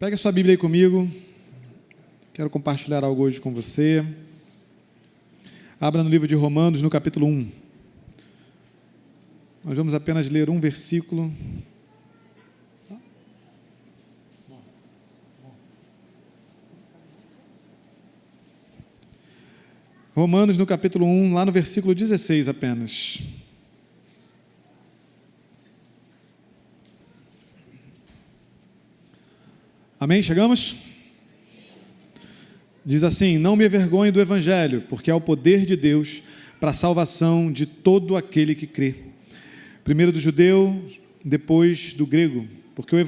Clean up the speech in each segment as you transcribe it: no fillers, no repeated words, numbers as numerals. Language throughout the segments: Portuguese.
Pega a sua Bíblia aí comigo. Quero compartilhar algo hoje com você. Abra no livro de Romanos, no capítulo 1. Nós vamos apenas ler um versículo. Romanos, no capítulo 1, lá no versículo 16 apenas. Amém? Chegamos? Diz assim: não me envergonhe do Evangelho, porque é o poder de Deus para a salvação de todo aquele que crê. Primeiro do judeu, depois do grego, porque no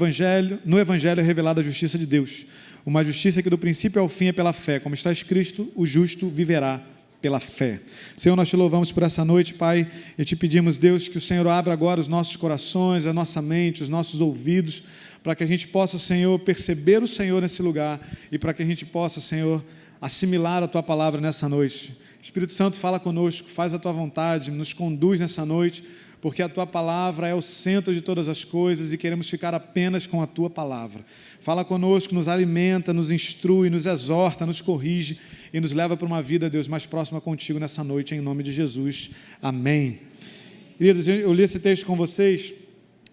Evangelho é revelada a justiça de Deus, uma justiça que do princípio ao fim é pela fé, como está escrito, o justo viverá pela fé. Senhor, nós te louvamos por essa noite, Pai, e te pedimos, Deus, que o Senhor abra agora os nossos corações, a nossa mente, os nossos ouvidos, para que a gente possa, Senhor, perceber o Senhor nesse lugar e para que a gente possa, Senhor, assimilar a Tua palavra nessa noite. Espírito Santo, fala conosco, faz a Tua vontade, nos conduz nessa noite, porque a Tua palavra é o centro de todas as coisas e queremos ficar apenas com a Tua palavra. Fala conosco, nos alimenta, nos instrui, nos exorta, nos corrige e nos leva para uma vida, Deus, mais próxima contigo nessa noite, em nome de Jesus. Amém. Queridos, eu li esse texto com vocês,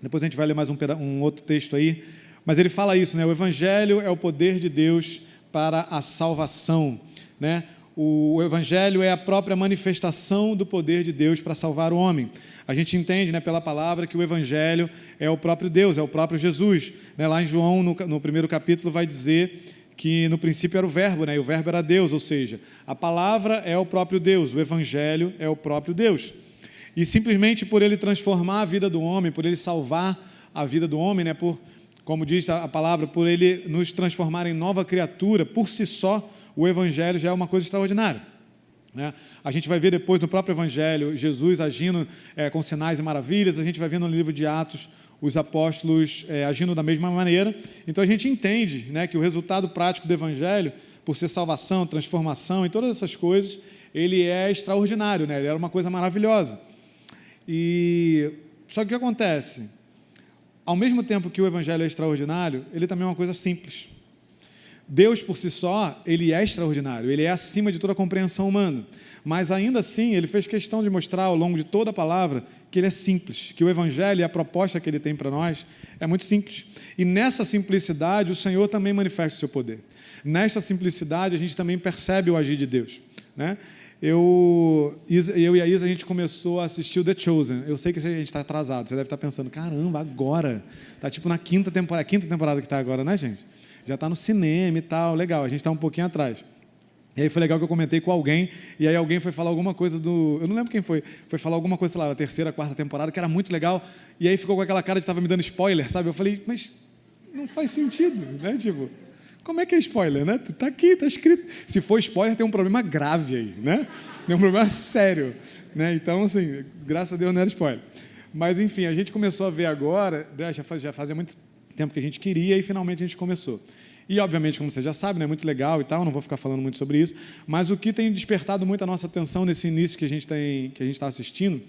depois a gente vai ler mais um outro texto aí, mas ele fala isso, né? O Evangelho é o poder de Deus para a salvação, né? O Evangelho é a própria manifestação do poder de Deus para salvar o homem. A gente entende, né, pela palavra que o Evangelho é o próprio Deus, é o próprio Jesus, né? Lá em João, no primeiro capítulo, vai dizer que no princípio era o Verbo, né? E o Verbo era Deus, ou seja, a palavra é o próprio Deus, o Evangelho é o próprio Deus. E simplesmente por ele transformar a vida do homem, por ele salvar a vida do homem, né? Como diz a palavra, por ele nos transformar em nova criatura, por si só, o Evangelho já é uma coisa extraordinária, né? A gente vai ver depois no próprio Evangelho, Jesus agindo com sinais e maravilhas, a gente vai ver no livro de Atos, os apóstolos agindo da mesma maneira. Então a gente entende, né, que o resultado prático do Evangelho, por ser salvação, transformação e todas essas coisas, ele é extraordinário, né? Ele era uma coisa maravilhosa. Só que o que acontece? Ao mesmo tempo que o Evangelho é extraordinário, ele também é uma coisa simples. Deus, por si só, ele é extraordinário, ele é acima de toda a compreensão humana, mas ainda assim, ele fez questão de mostrar ao longo de toda a palavra que ele é simples, que o Evangelho e a proposta que ele tem para nós é muito simples, e nessa simplicidade o Senhor também manifesta o seu poder. Nessa simplicidade a gente também percebe o agir de Deus, né? Eu e a Isa, a gente começou a assistir o The Chosen. Eu sei que a gente está atrasado, você deve estar pensando, caramba, agora? Está tipo na quinta temporada que está agora, né, gente? Já está no cinema e tal, legal, a gente está um pouquinho atrás. E aí foi legal que eu comentei com alguém, e aí alguém foi falar alguma coisa eu não lembro quem foi falar alguma coisa, sei lá, da terceira, quarta temporada, que era muito legal, e aí ficou com aquela cara de estava me dando spoiler, sabe? Eu falei, mas não faz sentido, né? Tipo, como é que é spoiler, né? Está aqui, está escrito. Se for spoiler, tem um problema grave aí, né? Tem um problema sério, né? Então, assim, graças a Deus não era spoiler. Mas, enfim, a gente começou a ver agora, né? Já fazia muito tempo que a gente queria e finalmente a gente começou. E, obviamente, como você já sabe, né, muito legal e tal, não vou ficar falando muito sobre isso, mas o que tem despertado muito a nossa atenção nesse início que a gente está assistindo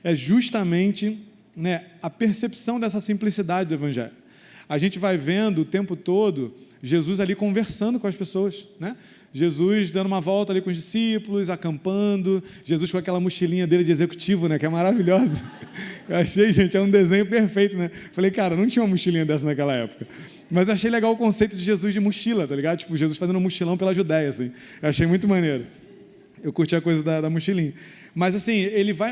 é justamente, né, a percepção dessa simplicidade do Evangelho. A gente vai vendo o tempo todo Jesus ali conversando com as pessoas, né? Jesus dando uma volta ali com os discípulos, acampando, Jesus com aquela mochilinha dele de executivo, né, que é maravilhosa. Eu achei, gente, é um desenho perfeito, né? Falei, cara, não tinha uma mochilinha dessa naquela época. Mas eu achei legal o conceito de Jesus de mochila, tá ligado? Tipo, Jesus fazendo um mochilão pela Judéia, assim. Eu achei muito maneiro. Eu curti a coisa da mochilinha. Mas, assim,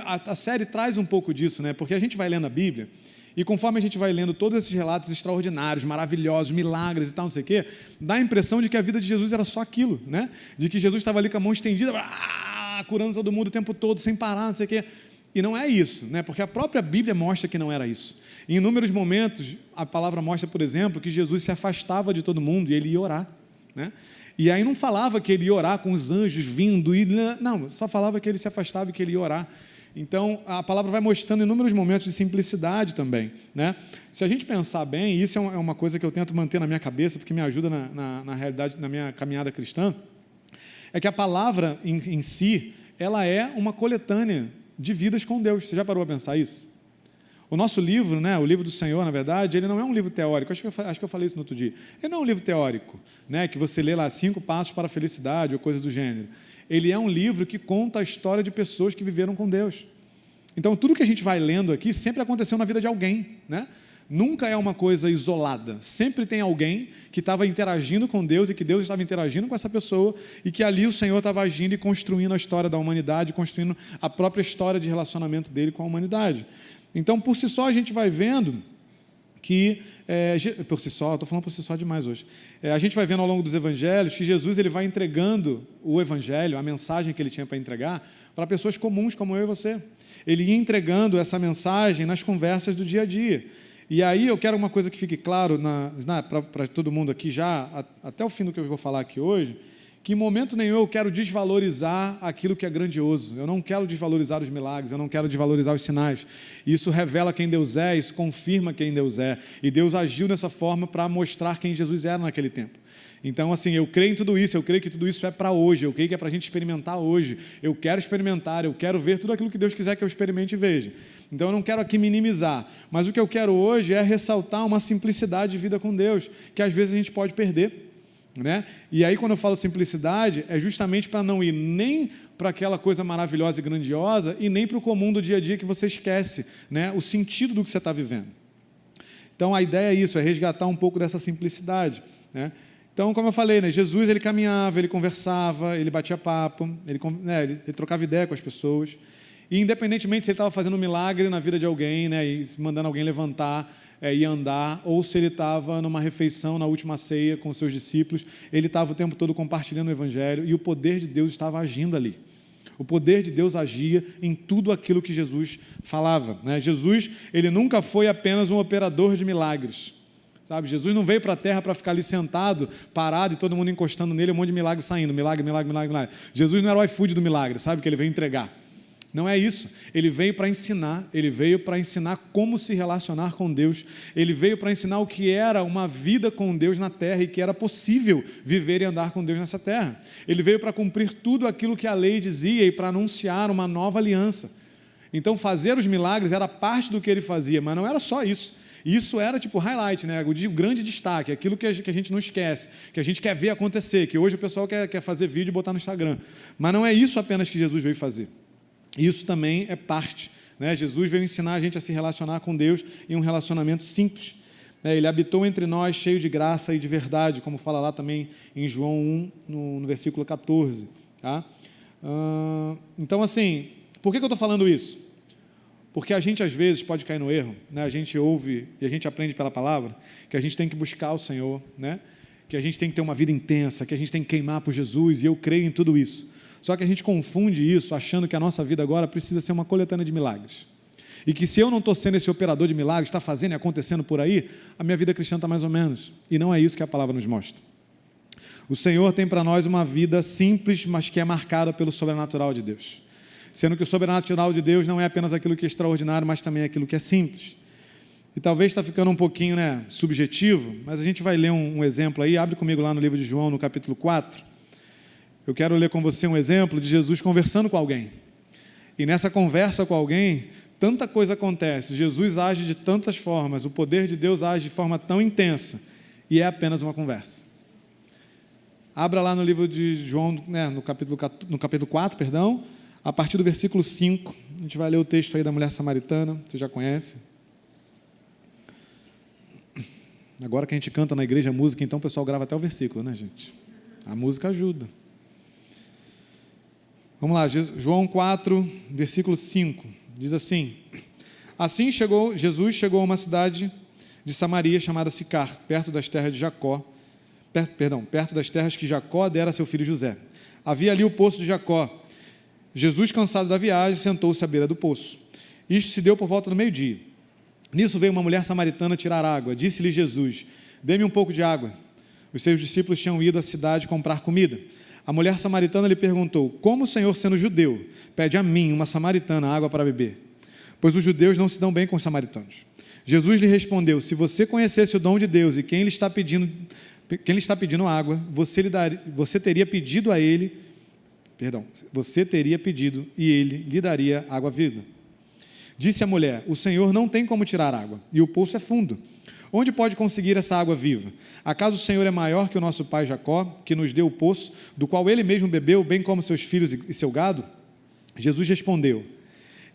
a série traz um pouco disso, né? Porque a gente vai lendo a Bíblia, e conforme a gente vai lendo todos esses relatos extraordinários, maravilhosos, milagres e tal, não sei o quê, dá a impressão de que a vida de Jesus era só aquilo, né? De que Jesus estava ali com a mão estendida, curando todo mundo o tempo todo, sem parar, não sei o quê. E não é isso, né? Porque a própria Bíblia mostra que não era isso. Em inúmeros momentos, a palavra mostra, por exemplo, que Jesus se afastava de todo mundo e ele ia orar, né? E aí não falava que ele ia orar com os anjos vindo, não, só falava que ele se afastava e que ele ia orar. Então, a palavra vai mostrando inúmeros momentos de simplicidade também, né? Se a gente pensar bem, isso é uma coisa que eu tento manter na minha cabeça, porque me ajuda na realidade, na minha caminhada cristã, é que a palavra em si, ela é uma coletânea de vidas com Deus. Você já parou a pensar isso? O nosso livro, né, o livro do Senhor, na verdade, ele não é um livro teórico. Acho que eu falei isso no outro dia. Ele não é um livro teórico, né, que você lê lá 5 passos para a felicidade ou coisa do gênero. Ele é um livro que conta a história de pessoas que viveram com Deus. Então, tudo que a gente vai lendo aqui sempre aconteceu na vida de alguém, né? Nunca é uma coisa isolada. Sempre tem alguém que estava interagindo com Deus e que Deus estava interagindo com essa pessoa e que ali o Senhor estava agindo e construindo a história da humanidade, construindo a própria história de relacionamento dele com a humanidade. Então, por si só, a gente vai vendo que, por si só, estou falando por si só demais hoje, a gente vai vendo ao longo dos evangelhos que Jesus ele vai entregando o evangelho, a mensagem que ele tinha para entregar, para pessoas comuns como eu e você. Ele ia entregando essa mensagem nas conversas do dia a dia. E aí eu quero uma coisa que fique claro para todo mundo aqui já, até o fim do que eu vou falar aqui hoje, que em momento nenhum eu quero desvalorizar aquilo que é grandioso. Eu não quero desvalorizar os milagres, eu não quero desvalorizar os sinais. Isso revela quem Deus é, isso confirma quem Deus é. E Deus agiu dessa forma para mostrar quem Jesus era naquele tempo. Então, assim, eu creio em tudo isso, eu creio que tudo isso é para hoje, eu creio que é para a gente experimentar hoje. Eu quero experimentar, eu quero ver tudo aquilo que Deus quiser que eu experimente e veja. Então, eu não quero aqui minimizar, mas o que eu quero hoje é ressaltar uma simplicidade de vida com Deus, que às vezes a gente pode perder. Né? E aí, quando eu falo simplicidade, é justamente para não ir nem para aquela coisa maravilhosa e grandiosa e nem para o comum do dia a dia que você esquece, né, o sentido do que você está vivendo. Então, a ideia é isso, é resgatar um pouco dessa simplicidade, né? Então, como eu falei, né, Jesus ele caminhava, ele conversava, ele batia papo, ele trocava ideia com as pessoas. E independentemente se ele estava fazendo um milagre na vida de alguém, né, e mandando alguém levantar e andar, ou se ele estava numa refeição na última ceia com os seus discípulos, ele estava o tempo todo compartilhando o Evangelho e o poder de Deus estava agindo ali. O poder de Deus agia em tudo aquilo que Jesus falava, né? Jesus ele nunca foi apenas um operador de milagres. Sabe? Jesus não veio para a terra para ficar ali sentado, parado e todo mundo encostando nele, um monte de milagre saindo, milagre, milagre, milagre, milagre. Jesus não era o iFood do milagre, sabe, que ele veio entregar. Não é isso. Ele veio para ensinar como se relacionar com Deus. Ele veio para ensinar o que era uma vida com Deus na terra e que era possível viver e andar com Deus nessa terra. Ele veio para cumprir tudo aquilo que a lei dizia e para anunciar uma nova aliança. Então, fazer os milagres era parte do que ele fazia, mas não era só isso. Isso era tipo highlight, né? O grande destaque, aquilo que a gente não esquece, que a gente quer ver acontecer, que hoje o pessoal quer fazer vídeo e botar no Instagram. Mas não é isso apenas que Jesus veio fazer. Isso também é parte, né? Jesus veio ensinar a gente a se relacionar com Deus em um relacionamento simples. Ele habitou entre nós cheio de graça e de verdade, como fala lá também em João 1, no versículo 14. Tá? Então, assim, por que eu estou falando isso? Porque a gente, às vezes, pode cair no erro, né? A gente ouve e a gente aprende pela palavra que a gente tem que buscar o Senhor, né? Que a gente tem que ter uma vida intensa, que a gente tem que queimar por Jesus, e eu creio em tudo isso. Só que a gente confunde isso achando que a nossa vida agora precisa ser uma coletânea de milagres. E que se eu não estou sendo esse operador de milagres, está fazendo e acontecendo por aí, a minha vida cristã está mais ou menos. E não é isso que a palavra nos mostra. O Senhor tem para nós uma vida simples, mas que é marcada pelo sobrenatural de Deus. Sendo que o sobrenatural de Deus não é apenas aquilo que é extraordinário, mas também aquilo que é simples. E talvez está ficando um pouquinho, né, subjetivo, mas a gente vai ler um exemplo aí. Abre comigo lá no livro de João, no capítulo 4. Eu quero ler com você um exemplo de Jesus conversando com alguém. E nessa conversa com alguém, tanta coisa acontece. Jesus age de tantas formas, o poder de Deus age de forma tão intensa, e é apenas uma conversa. Abra lá no livro de João, né, no capítulo 4, perdão, a partir do versículo 5, a gente vai ler o texto aí da mulher samaritana, você já conhece. Agora que a gente canta na igreja a música, então o pessoal grava até o versículo, né, gente? A música ajuda. Vamos lá, João 4, versículo 5, diz assim: Assim Jesus chegou a uma cidade de Samaria chamada Sicar, perto das terras de Jacó, perto das terras que Jacó dera a seu filho José. Havia ali o poço de Jacó. Jesus, cansado da viagem, sentou-se à beira do poço. Isto se deu por volta do meio-dia. Nisso veio uma mulher samaritana tirar água. Disse-lhe Jesus: Dê-me um pouco de água. Os seus discípulos tinham ido à cidade comprar comida. A mulher samaritana lhe perguntou: Como o Senhor, sendo judeu, pede a mim, uma samaritana, água para beber? Pois os judeus não se dão bem com os samaritanos. Jesus lhe respondeu: Se você conhecesse o dom de Deus e quem lhe está pedindo água, você teria pedido e ele lhe daria água viva. Disse a mulher: o Senhor não tem como tirar água, e o poço é fundo. Onde pode conseguir essa água viva? Acaso o Senhor é maior que o nosso pai Jacó, que nos deu o poço, do qual ele mesmo bebeu, bem como seus filhos e seu gado? Jesus respondeu: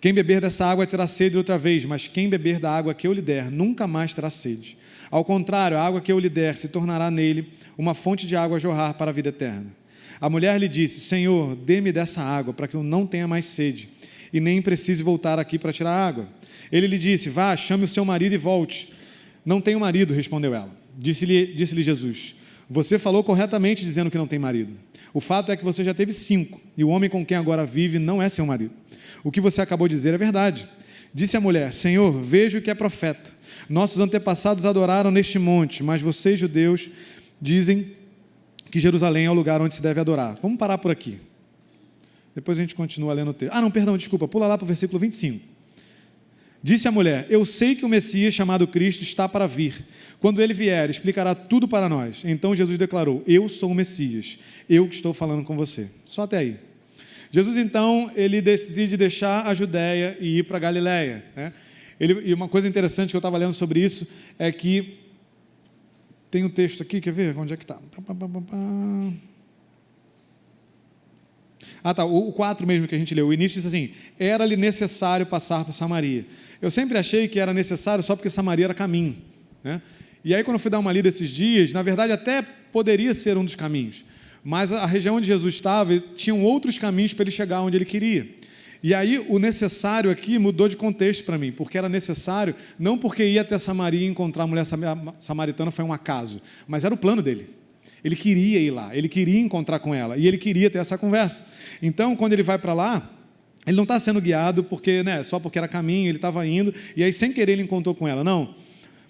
quem beber dessa água terá sede outra vez, mas quem beber da água que eu lhe der, nunca mais terá sede. Ao contrário, a água que eu lhe der se tornará nele uma fonte de água a jorrar para a vida eterna. A mulher lhe disse: Senhor, dê-me dessa água, para que eu não tenha mais sede, e nem precise voltar aqui para tirar água. Ele lhe disse: vá, chame o seu marido e volte. Não tenho marido, respondeu ela. Disse-lhe Jesus: você falou corretamente dizendo que não tem marido. O fato é que você já teve 5, e o homem com quem agora vive não é seu marido. O que você acabou de dizer é verdade. Disse a mulher: Senhor, vejo que é profeta. Nossos antepassados adoraram neste monte, mas vocês, judeus, dizem que Jerusalém é o lugar onde se deve adorar. Vamos parar por aqui. Depois a gente continua lendo o texto. Desculpa, pula lá para o versículo 25. Disse a mulher: eu sei que o Messias, chamado Cristo, está para vir. Quando ele vier, explicará tudo para nós. Então Jesus declarou: eu sou o Messias, eu que estou falando com você. Só até aí. Jesus, então, ele decide deixar a Judéia e ir para a Galiléia, né? E uma coisa interessante que eu estava lendo sobre isso é que tem um texto aqui, quer ver? Onde é que está? O 4 mesmo que a gente leu. O início diz assim: era-lhe necessário passar por Samaria. Eu sempre achei que era necessário só porque Samaria era caminho, né? E aí, quando eu fui dar uma lida esses dias, na verdade até poderia ser um dos caminhos, mas a região onde Jesus estava, tinham outros caminhos para ele chegar onde ele queria. E aí o necessário aqui mudou de contexto para mim, porque era necessário, não porque ia até Samaria e encontrar a mulher samaritana foi um acaso, mas era o plano dele. Ele queria ir lá, ele queria encontrar com ela, e ele queria ter essa conversa. Então, quando ele vai para lá, ele não está sendo guiado porque, só porque era caminho, ele estava indo, e aí sem querer ele encontrou com ela, não.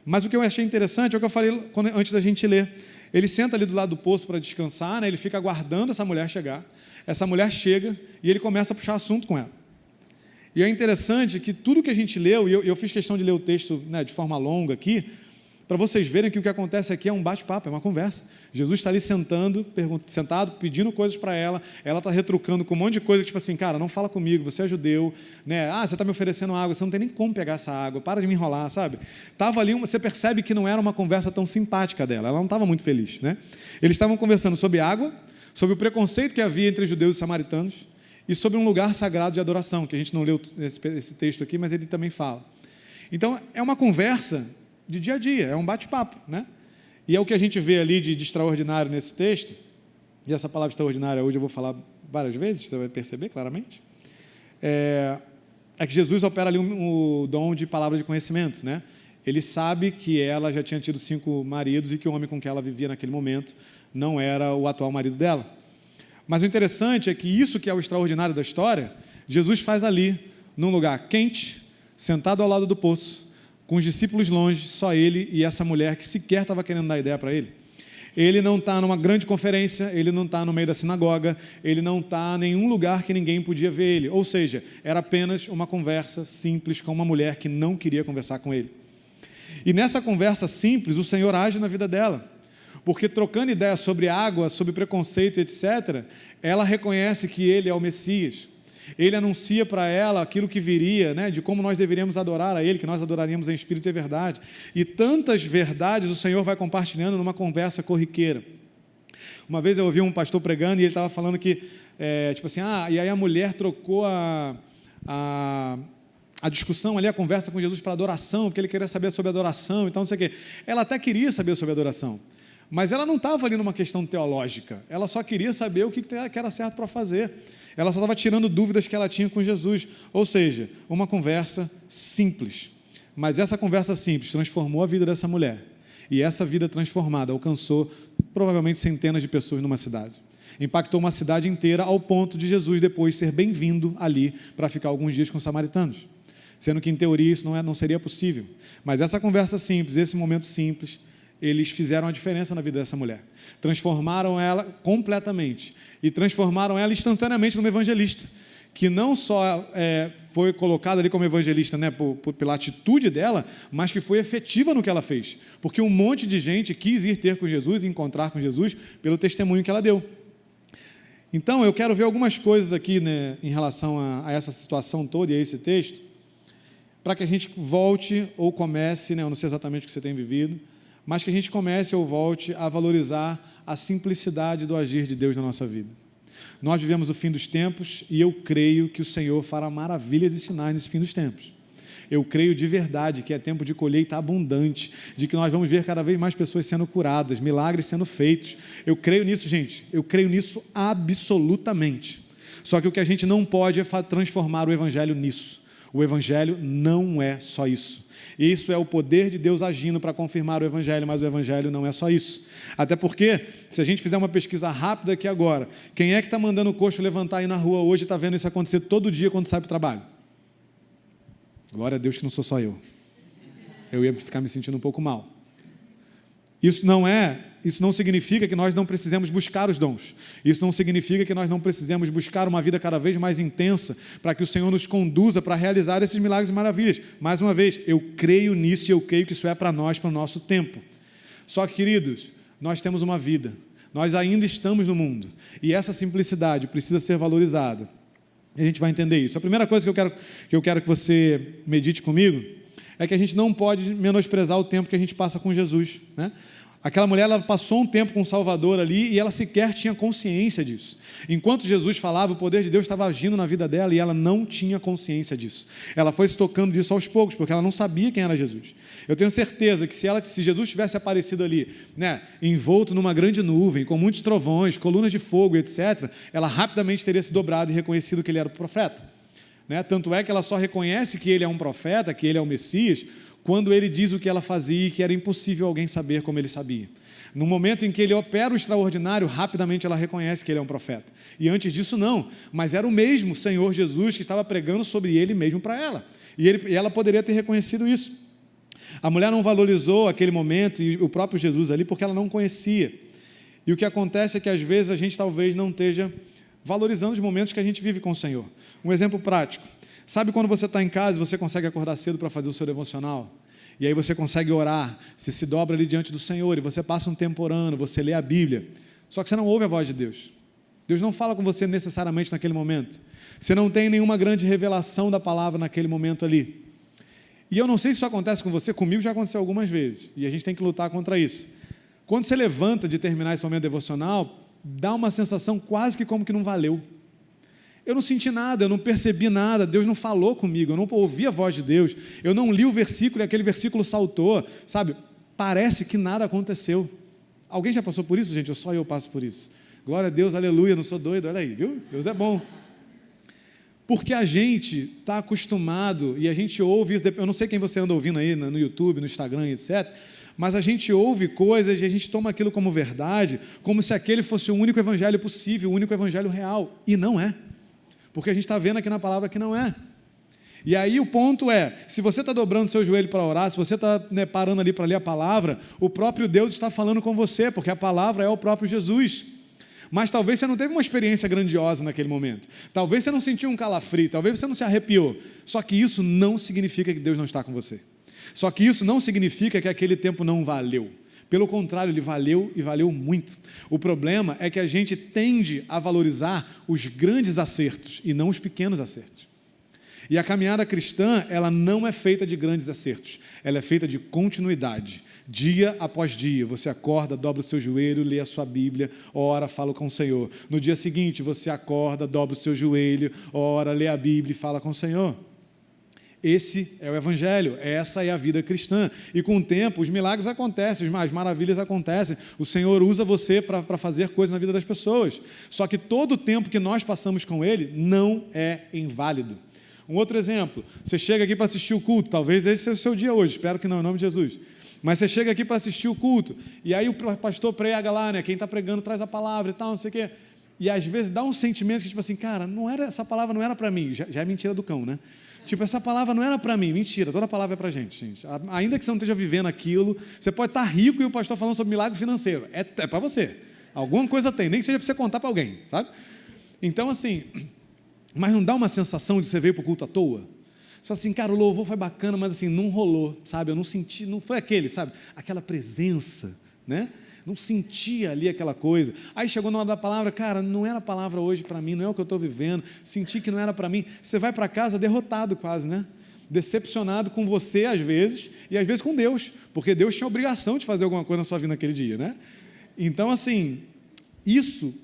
Mas o que eu achei interessante é o que eu falei antes da gente ler. Ele senta ali do lado do poço para descansar, ele fica aguardando essa mulher chegar. Essa mulher chega e ele começa a puxar assunto com ela. E é interessante que tudo que a gente leu, e eu fiz questão de ler o texto de forma longa aqui, para vocês verem que o que acontece aqui é um bate-papo, é uma conversa. Jesus está ali sentado, pedindo coisas para ela está retrucando com um monte de coisa, tipo assim: cara, não fala comigo, você é judeu, você está me oferecendo água, você não tem nem como pegar essa água, para de me enrolar, sabe? Estava ali, você percebe que não era uma conversa tão simpática dela, ela não estava muito feliz, né? Eles estavam conversando sobre água, sobre o preconceito que havia entre judeus e samaritanos, e sobre um lugar sagrado de adoração, que a gente não leu esse texto aqui, mas ele também fala. Então, é uma conversa de dia a dia, é um bate-papo, né? E é o que a gente vê ali de extraordinário nesse texto, e essa palavra extraordinária hoje eu vou falar várias vezes, você vai perceber claramente, é que Jesus opera ali o dom de palavra de conhecimento, né? Ele sabe que ela já tinha tido 5 maridos e que o homem com quem ela vivia naquele momento não era o atual marido dela. Mas o interessante é que isso que é o extraordinário da história, Jesus faz ali, num lugar quente, sentado ao lado do poço, com os discípulos longe, só ele e essa mulher que sequer estava querendo dar ideia para ele. Ele não está numa grande conferência, ele não está no meio da sinagoga, ele não está em nenhum lugar que ninguém podia ver ele. Ou seja, era apenas uma conversa simples com uma mulher que não queria conversar com ele. E nessa conversa simples, o Senhor age na vida dela. Porque trocando ideias sobre água, sobre preconceito, etc., ela reconhece que ele é o Messias. Ele anuncia para ela aquilo que viria, de como nós deveríamos adorar a Ele, que nós adoraríamos em espírito e verdade. E tantas verdades o Senhor vai compartilhando numa conversa corriqueira. Uma vez eu ouvi um pastor pregando e ele estava falando que, e aí a mulher trocou a discussão ali, a conversa com Jesus para adoração, porque ele queria saber sobre adoração, então não sei o quê. Ela até queria saber sobre adoração, mas ela não estava ali numa questão teológica, ela só queria saber o que era certo para fazer. Ela só estava tirando dúvidas que ela tinha com Jesus, ou seja, uma conversa simples. Mas essa conversa simples transformou a vida dessa mulher, e essa vida transformada alcançou provavelmente centenas de pessoas numa cidade. Impactou uma cidade inteira ao ponto de Jesus depois ser bem-vindo ali para ficar alguns dias com os samaritanos, sendo que em teoria isso não seria possível. Mas essa conversa simples, esse momento simples, eles fizeram a diferença na vida dessa mulher, transformaram ela completamente e transformaram ela instantaneamente numa evangelista, que não só foi colocada ali como evangelista, pela atitude dela, mas que foi efetiva no que ela fez, porque um monte de gente quis ir ter com Jesus e encontrar com Jesus pelo testemunho que ela deu. Então eu quero ver algumas coisas aqui, em relação a essa situação toda e a esse texto. para que a gente volte ou comece, né, eu não sei exatamente o que você tem vivido, mas que a gente comece ou volte a valorizar a simplicidade do agir de Deus na nossa vida. Nós vivemos o fim dos tempos e eu creio que o Senhor fará maravilhas e sinais nesse fim dos tempos. Eu creio de verdade que é tempo de colheita abundante, de que nós vamos ver cada vez mais pessoas sendo curadas, milagres sendo feitos. Eu creio nisso, gente, eu creio nisso absolutamente. Só que o que a gente não pode é transformar o Evangelho nisso. O Evangelho não é só isso. Isso é o poder de Deus agindo para confirmar o Evangelho, mas o Evangelho não é só isso. Até porque, se a gente fizer uma pesquisa rápida aqui agora, quem é que está mandando o coxo levantar aí na rua hoje e está vendo isso acontecer todo dia quando sai para o trabalho? Glória a Deus que não sou só eu. Eu ia ficar me sentindo um pouco mal. Isso não significa que nós não precisemos buscar os dons. Isso não significa que nós não precisemos buscar uma vida cada vez mais intensa para que o Senhor nos conduza para realizar esses milagres e maravilhas. Mais uma vez, eu creio nisso e eu creio que isso é para nós, para o nosso tempo. Só que, queridos, nós temos uma vida. Nós ainda estamos no mundo. E essa simplicidade precisa ser valorizada. E a gente vai entender isso. A primeira coisa que eu quero que você medite comigo é que a gente não pode menosprezar o tempo que a gente passa com Jesus, né? Aquela mulher, ela passou um tempo com o Salvador ali e ela sequer tinha consciência disso. Enquanto Jesus falava, o poder de Deus estava agindo na vida dela e ela não tinha consciência disso. Ela foi se tocando disso aos poucos, porque ela não sabia quem era Jesus. Eu tenho certeza que se Jesus tivesse aparecido ali, né, envolto numa grande nuvem, com muitos trovões, colunas de fogo, etc., ela rapidamente teria se dobrado e reconhecido que ele era o profeta. Né? Tanto é que ela só reconhece que ele é um profeta, que ele é o Messias, quando ele diz o que ela fazia e que era impossível alguém saber como ele sabia. No momento em que ele opera o extraordinário, rapidamente ela reconhece que ele é um profeta. E antes disso não, mas era o mesmo Senhor Jesus que estava pregando sobre ele mesmo para ela. E ela poderia ter reconhecido isso. A mulher não valorizou aquele momento e o próprio Jesus ali porque ela não conhecia. E o que acontece é que às vezes a gente talvez não esteja valorizando os momentos que a gente vive com o Senhor. Um exemplo prático. Sabe quando você está em casa e você consegue acordar cedo para fazer o seu devocional? E aí você consegue orar, você se dobra ali diante do Senhor e você passa um tempo orando, você lê a Bíblia. Só que você não ouve a voz de Deus. Deus não fala com você necessariamente naquele momento. Você não tem nenhuma grande revelação da palavra naquele momento ali. E eu não sei se isso acontece com você, comigo já aconteceu algumas vezes. E a gente tem que lutar contra isso. Quando você levanta de terminar esse momento devocional, dá uma sensação quase que como que não valeu. Eu não senti nada, eu não percebi nada, Deus não falou comigo, eu não ouvi a voz de Deus, eu não li o versículo e aquele versículo saltou, sabe? Parece que nada aconteceu. Alguém já passou por isso, gente? Ou só eu passo por isso? Glória a Deus, aleluia, não sou doido, olha aí, viu? Deus é bom. Porque a gente está acostumado, e a gente ouve isso, eu não sei quem você anda ouvindo aí no YouTube, no Instagram, etc., mas a gente ouve coisas e a gente toma aquilo como verdade, como se aquele fosse o único evangelho possível, o único evangelho real, e não é. Porque a gente está vendo aqui na palavra que não é. E aí o ponto é, se você está dobrando seu joelho para orar, se você está, né, parando ali para ler a palavra, o próprio Deus está falando com você, porque a palavra é o próprio Jesus. Mas talvez você não teve uma experiência grandiosa naquele momento. Talvez você não sentiu um calafrio, talvez você não se arrepiou. Só que isso não significa que Deus não está com você. Só que isso não significa que aquele tempo não valeu. Pelo contrário, ele valeu e valeu muito. O problema é que a gente tende a valorizar os grandes acertos e não os pequenos acertos. E a caminhada cristã, ela não é feita de grandes acertos, ela é feita de continuidade. Dia após dia, você acorda, dobra o seu joelho, lê a sua Bíblia, ora, fala com o Senhor. No dia seguinte, você acorda, dobra o seu joelho, ora, lê a Bíblia e fala com o Senhor. Esse é o Evangelho, essa é a vida cristã. E com o tempo, os milagres acontecem, as maravilhas acontecem. O Senhor usa você para fazer coisas na vida das pessoas. Só que todo o tempo que nós passamos com Ele não é inválido. Um outro exemplo, você chega aqui para assistir o culto, talvez esse seja o seu dia hoje, espero que não, em nome de Jesus. Mas você chega aqui para assistir o culto, e aí o pastor prega lá, né? Quem está pregando traz a palavra e tal, não sei o quê. E às vezes dá um sentimento que tipo assim, cara, essa palavra não era para mim, já é mentira do cão, né? Tipo, essa palavra não era para mim, mentira, toda palavra é para a gente. Ainda que você não esteja vivendo aquilo, você pode estar rico e o pastor falando sobre milagre financeiro, é para você, alguma coisa tem, nem que seja para você contar para alguém, sabe? Então assim, mas não dá uma sensação de você veio para o culto à toa? Só assim, cara, o louvor foi bacana, mas assim, não rolou, sabe? Eu não senti, não foi aquele, sabe? Aquela presença, né? Não sentia ali aquela coisa. Aí chegou na hora da palavra, cara, não era a palavra hoje para mim, não é o que eu estou vivendo, senti que não era para mim. Você vai para casa derrotado quase, né? decepcionado com você às vezes, e às vezes com Deus, porque Deus tinha a obrigação de fazer alguma coisa na sua vida naquele dia, né? Então, assim, isso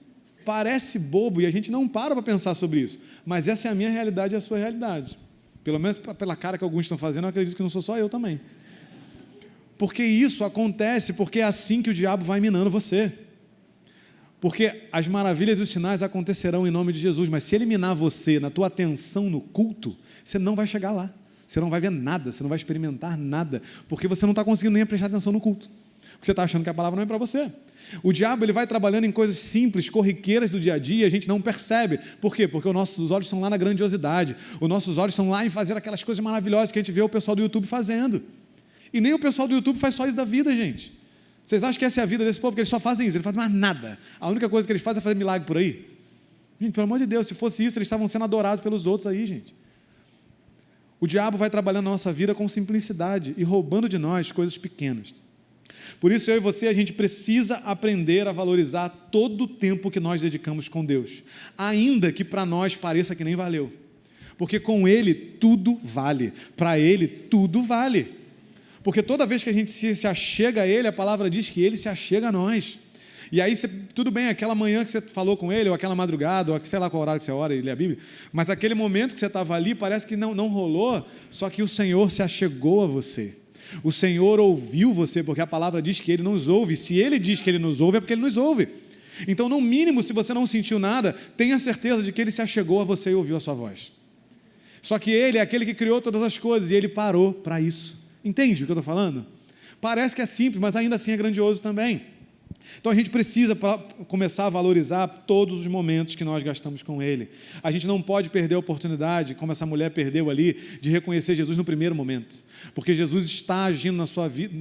parece bobo e a gente não para pensar sobre isso, mas essa é a minha realidade e a sua realidade. Pelo menos pela cara que alguns estão fazendo, eu acredito que não sou só eu também. Porque isso acontece, porque é assim que o diabo vai minando você. Porque as maravilhas e os sinais acontecerão em nome de Jesus, mas se ele minar você na tua atenção no culto, você não vai chegar lá. Você não vai ver nada, você não vai experimentar nada, porque você não está conseguindo nem prestar atenção no culto. Porque você está achando que a palavra não é para você. O diabo ele vai trabalhando em coisas simples, corriqueiras do dia a dia, e a gente não percebe. Por quê? Porque os nossos olhos estão lá na grandiosidade, os nossos olhos estão lá em fazer aquelas coisas maravilhosas que a gente vê o pessoal do YouTube fazendo. E nem o pessoal do YouTube faz só isso da vida, gente. Vocês acham que essa é a vida desse povo, que eles só fazem isso, eles fazem mais nada. A única coisa que eles fazem é fazer milagre por aí. Gente, pelo amor de Deus, se fosse isso, eles estavam sendo adorados pelos outros aí, gente. O diabo vai trabalhando na nossa vida com simplicidade e roubando de nós coisas pequenas. Por isso, eu e você, a gente precisa aprender a valorizar todo o tempo que nós dedicamos com Deus, ainda que para nós pareça que nem valeu. Porque com Ele tudo vale, para Ele tudo vale. Porque toda vez que a gente se achega a Ele, a palavra diz que Ele se achega a nós. E aí, tudo bem, aquela manhã que você falou com Ele, ou aquela madrugada, ou sei lá qual horário que você ora e lê a Bíblia, mas aquele momento que você estava ali, parece que não rolou, só que o Senhor se achegou a você. O Senhor ouviu você, porque a palavra diz que Ele nos ouve. Se Ele diz que Ele nos ouve, é porque Ele nos ouve. Então, no mínimo, se você não sentiu nada, tenha certeza de que Ele se achegou a você e ouviu a sua voz. Só que Ele é aquele que criou todas as coisas, e Ele parou para isso. Entende o que eu estou falando? Parece que é simples, mas ainda assim é grandioso também. Então a gente precisa começar a valorizar todos os momentos que nós gastamos com Ele. A gente não pode perder a oportunidade, como essa mulher perdeu ali, de reconhecer Jesus no primeiro momento. Porque Jesus está agindo na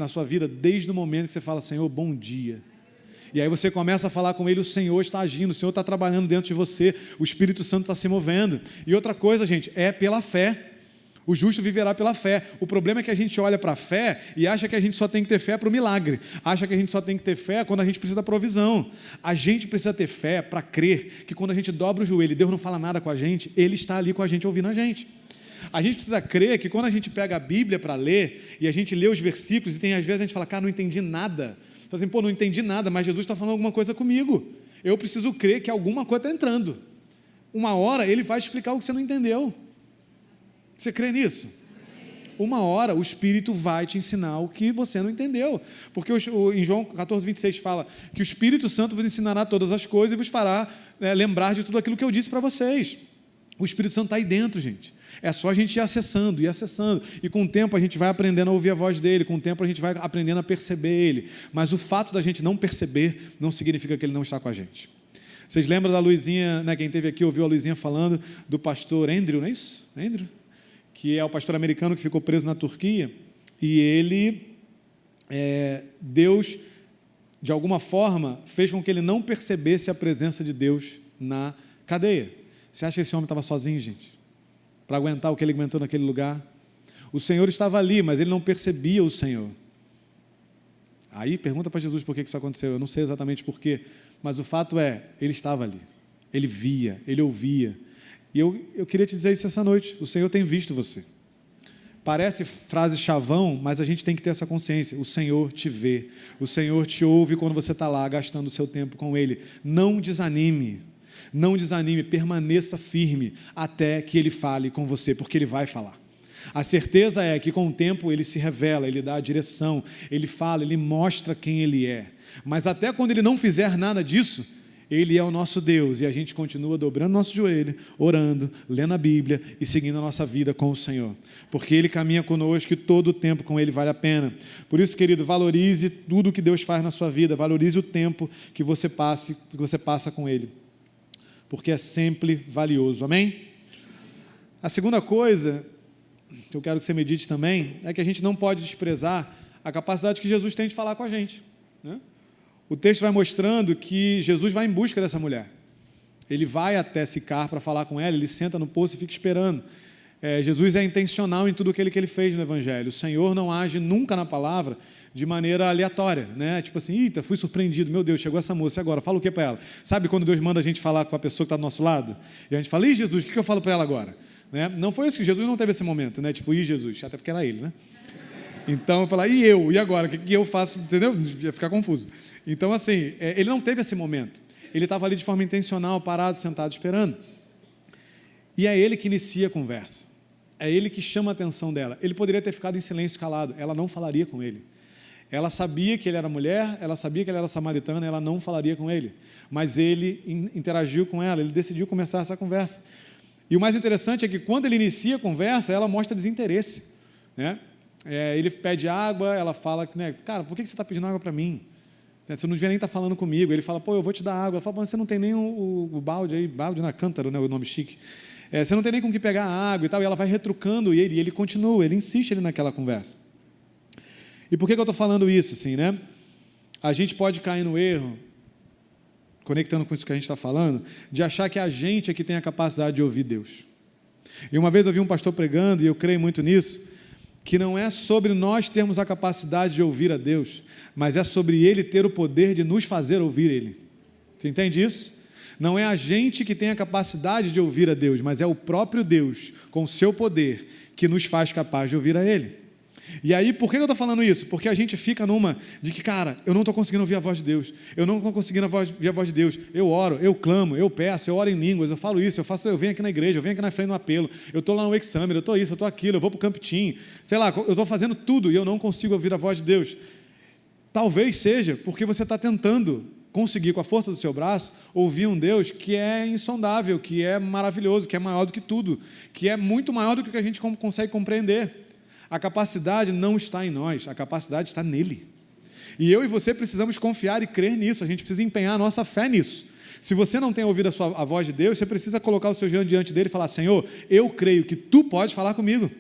sua vida desde o momento que você fala, Senhor, bom dia. E aí você começa a falar com Ele, o Senhor está agindo, o Senhor está trabalhando dentro de você, o Espírito Santo está se movendo. E outra coisa, gente, é pela fé. O justo viverá pela fé. O problema é que a gente olha para a fé e acha que a gente só tem que ter fé para o milagre. Acha que a gente só tem que ter fé quando a gente precisa da provisão. A gente precisa ter fé para crer que quando a gente dobra o joelho e Deus não fala nada com a gente, Ele está ali com a gente, ouvindo a gente. A gente precisa crer que quando a gente pega a Bíblia para ler e a gente lê os versículos e tem às vezes a gente fala, cara, não entendi nada. Então assim, não entendi nada, mas Jesus está falando alguma coisa comigo. Eu preciso crer que alguma coisa está entrando. Uma hora Ele vai explicar o que você não entendeu. Você crê nisso? Uma hora o Espírito vai te ensinar o que você não entendeu. Porque em João 14, 26 fala que o Espírito Santo vos ensinará todas as coisas e vos fará lembrar de tudo aquilo que eu disse para vocês. O Espírito Santo está aí dentro, gente. É só a gente ir acessando. E com o tempo a gente vai aprendendo a ouvir a voz dEle, com o tempo a gente vai aprendendo a perceber Ele. Mas o fato da gente não perceber não significa que Ele não está com a gente. Vocês lembram da Luizinha, né, quem esteve aqui ouviu a Luizinha falando do pastor Andrew, não é isso? Andrew? Que é o pastor americano que ficou preso na Turquia, e ele, Deus, de alguma forma, fez com que ele não percebesse a presença de Deus na cadeia. Você acha que esse homem estava sozinho, gente? Para aguentar o que ele aguentou naquele lugar? O Senhor estava ali, mas ele não percebia o Senhor. Aí pergunta para Jesus por que isso aconteceu. Eu não sei exatamente por quê, mas o fato é, ele estava ali. Ele via, ele ouvia. E eu queria te dizer isso essa noite, o Senhor tem visto você. Parece frase chavão, mas a gente tem que ter essa consciência, o Senhor te vê, o Senhor te ouve quando você está lá, gastando o seu tempo com Ele. Não desanime, permaneça firme, até que Ele fale com você, porque Ele vai falar. A certeza é que com o tempo Ele se revela, Ele dá a direção, Ele fala, Ele mostra quem Ele é. Mas até quando Ele não fizer nada disso, Ele é o nosso Deus, e a gente continua dobrando nosso joelho, orando, lendo a Bíblia e seguindo a nossa vida com o Senhor, porque Ele caminha conosco e todo o tempo com Ele vale a pena. Por isso, querido, valorize tudo o que Deus faz na sua vida, valorize o tempo que você passa com Ele, porque é sempre valioso, amém? A segunda coisa que eu quero que você medite também é que a gente não pode desprezar a capacidade que Jesus tem de falar com a gente, né? O texto vai mostrando que Jesus vai em busca dessa mulher. Ele vai até Sicar para falar com ela, ele senta no poço e fica esperando. Jesus é intencional em tudo aquilo que ele fez no Evangelho. O Senhor não age nunca na palavra de maneira aleatória, né? Tipo assim, eita, fui surpreendido, meu Deus, chegou essa moça, e agora? Fala o que para ela? Sabe quando Deus manda a gente falar com a pessoa que está do nosso lado? E a gente fala, Jesus, o que eu falo para ela agora? né? Não foi isso que Jesus não teve esse momento, né? Tipo, e Jesus? Até porque era ele, né? Então, eu falar, e eu? E agora? O que eu faço? Entendeu? Ia ficar confuso. Então, assim, ele não teve esse momento. Ele estava ali de forma intencional, parado, sentado, esperando. E é ele que inicia a conversa. É ele que chama a atenção dela. Ele poderia ter ficado em silêncio, calado. Ela não falaria com ele. Ela sabia que ele era mulher, ela sabia que ele era samaritano, ela não falaria com ele. Mas ele interagiu com ela, ele decidiu começar essa conversa. E o mais interessante é que quando ele inicia a conversa, ela mostra desinteresse, né? Ele pede água, ela fala, né, cara, por que você está pedindo água para mim? Você não devia nem estar falando comigo. Ele fala, pô, eu vou te dar água. Ela fala, você não tem nem o balde aí, balde na cântaro, né, o nome chique. Você não tem nem com que pegar a água e tal. E ela vai retrucando e ele continua, ele insiste ali naquela conversa. E por que eu estou falando isso, assim, né? A gente pode cair no erro, conectando com isso que a gente está falando, de achar que a gente é que tem a capacidade de ouvir Deus. E uma vez eu vi um pastor pregando, e eu creio muito nisso, que não é sobre nós termos a capacidade de ouvir a Deus, mas é sobre Ele ter o poder de nos fazer ouvir Ele. Você entende isso? Não é a gente que tem a capacidade de ouvir a Deus, mas é o próprio Deus, com o seu poder, que nos faz capaz de ouvir a Ele. E aí, por que eu estou falando isso? Porque a gente fica numa de que, cara, eu não estou conseguindo ouvir a voz de Deus, eu não estou conseguindo ouvir a voz de Deus, eu oro, eu clamo, eu peço, eu oro em línguas, eu falo isso, eu venho aqui na igreja, eu venho aqui na frente no apelo, eu estou lá no Examer, eu estou isso, eu estou aquilo, eu vou para o Camp Team, sei lá, eu estou fazendo tudo e eu não consigo ouvir a voz de Deus. Talvez seja porque você está tentando conseguir, com a força do seu braço, ouvir um Deus que é insondável, que é maravilhoso, que é maior do que tudo, que é muito maior do que a gente consegue compreender. A capacidade não está em nós, a capacidade está nele. E eu e você precisamos confiar e crer nisso, a gente precisa empenhar a nossa fé nisso. Se você não tem ouvido a voz de Deus, você precisa colocar o seu joelho diante dele e falar, Senhor, eu creio que tu podes falar comigo.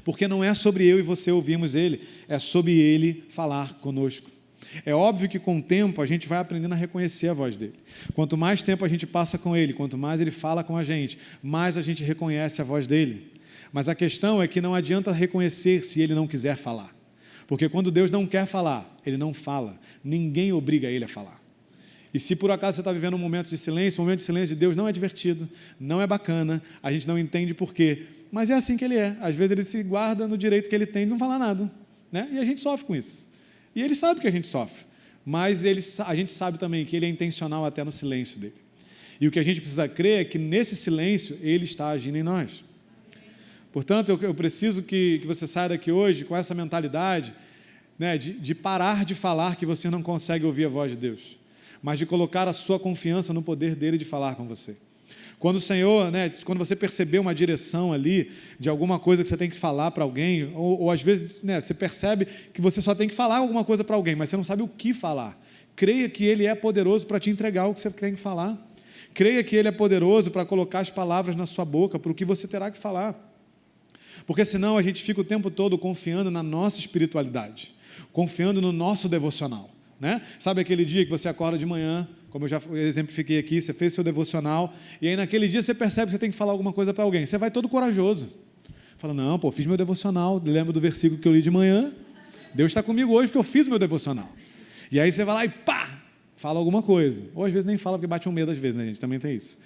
Porque não é sobre eu e você ouvirmos ele, é sobre ele falar conosco. É óbvio que com o tempo a gente vai aprendendo a reconhecer a voz dele. Quanto mais tempo a gente passa com ele, quanto mais ele fala com a gente, mais a gente reconhece a voz dele. Mas a questão é que não adianta reconhecer se ele não quiser falar. Porque quando Deus não quer falar, ele não fala. Ninguém obriga ele a falar. E se por acaso você está vivendo um momento de silêncio, o momento de silêncio de Deus não é divertido, não é bacana, a gente não entende por quê. Mas é assim que ele é. Às vezes ele se guarda no direito que ele tem de não falar nada, né? E a gente sofre com isso. E ele sabe que a gente sofre. Mas a gente sabe também que ele é intencional até no silêncio dele. E o que a gente precisa crer é que nesse silêncio ele está agindo em nós. Portanto, eu preciso que você saia daqui hoje com essa mentalidade, né, de parar de falar que você não consegue ouvir a voz de Deus, mas de colocar a sua confiança no poder dele de falar com você. Quando o Senhor, né, quando você perceber uma direção ali, de alguma coisa que você tem que falar para alguém, ou às vezes, né, você percebe que você só tem que falar alguma coisa para alguém, mas você não sabe o que falar. Creia que Ele é poderoso para te entregar o que você tem que falar. Creia que Ele é poderoso para colocar as palavras na sua boca, para o que você terá que falar. Porque senão a gente fica o tempo todo confiando na nossa espiritualidade, confiando no nosso devocional, né? Sabe aquele dia que você acorda de manhã, como eu já exemplifiquei aqui, você fez seu devocional, e aí naquele dia você percebe que você tem que falar alguma coisa para alguém, você vai todo corajoso, fala, não, fiz meu devocional, lembra do versículo que eu li de manhã, Deus está comigo hoje porque eu fiz meu devocional, e aí você vai lá e pá, fala alguma coisa, ou às vezes nem fala porque bate um medo às vezes, né, gente, também tem isso,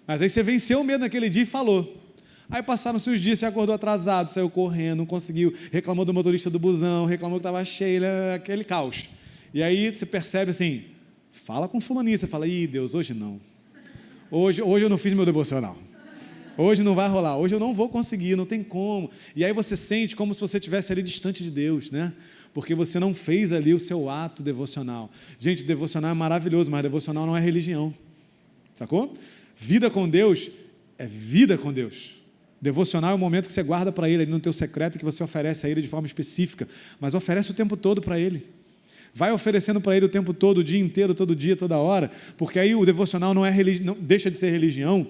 mas aí você venceu o medo naquele dia e falou. Aí passaram-se os dias, você acordou atrasado, saiu correndo, não conseguiu, reclamou do motorista do busão, reclamou que estava cheio, aquele caos. E aí você percebe assim, fala com fulaninho, você fala, ih, Deus, hoje não. Hoje eu não fiz meu devocional. Hoje não vai rolar, hoje eu não vou conseguir, não tem como. E aí você sente como se você estivesse ali distante de Deus, né? Porque você não fez ali o seu ato devocional. Gente, devocional é maravilhoso, mas devocional não é religião. Sacou? Vida com Deus é vida com Deus. Devocional é o momento que você guarda para Ele ali no teu secreto, que você oferece a Ele de forma específica, mas oferece o tempo todo para Ele. Vai oferecendo para Ele o tempo todo, o dia inteiro, todo dia, toda hora, porque aí o devocional não deixa de ser religião,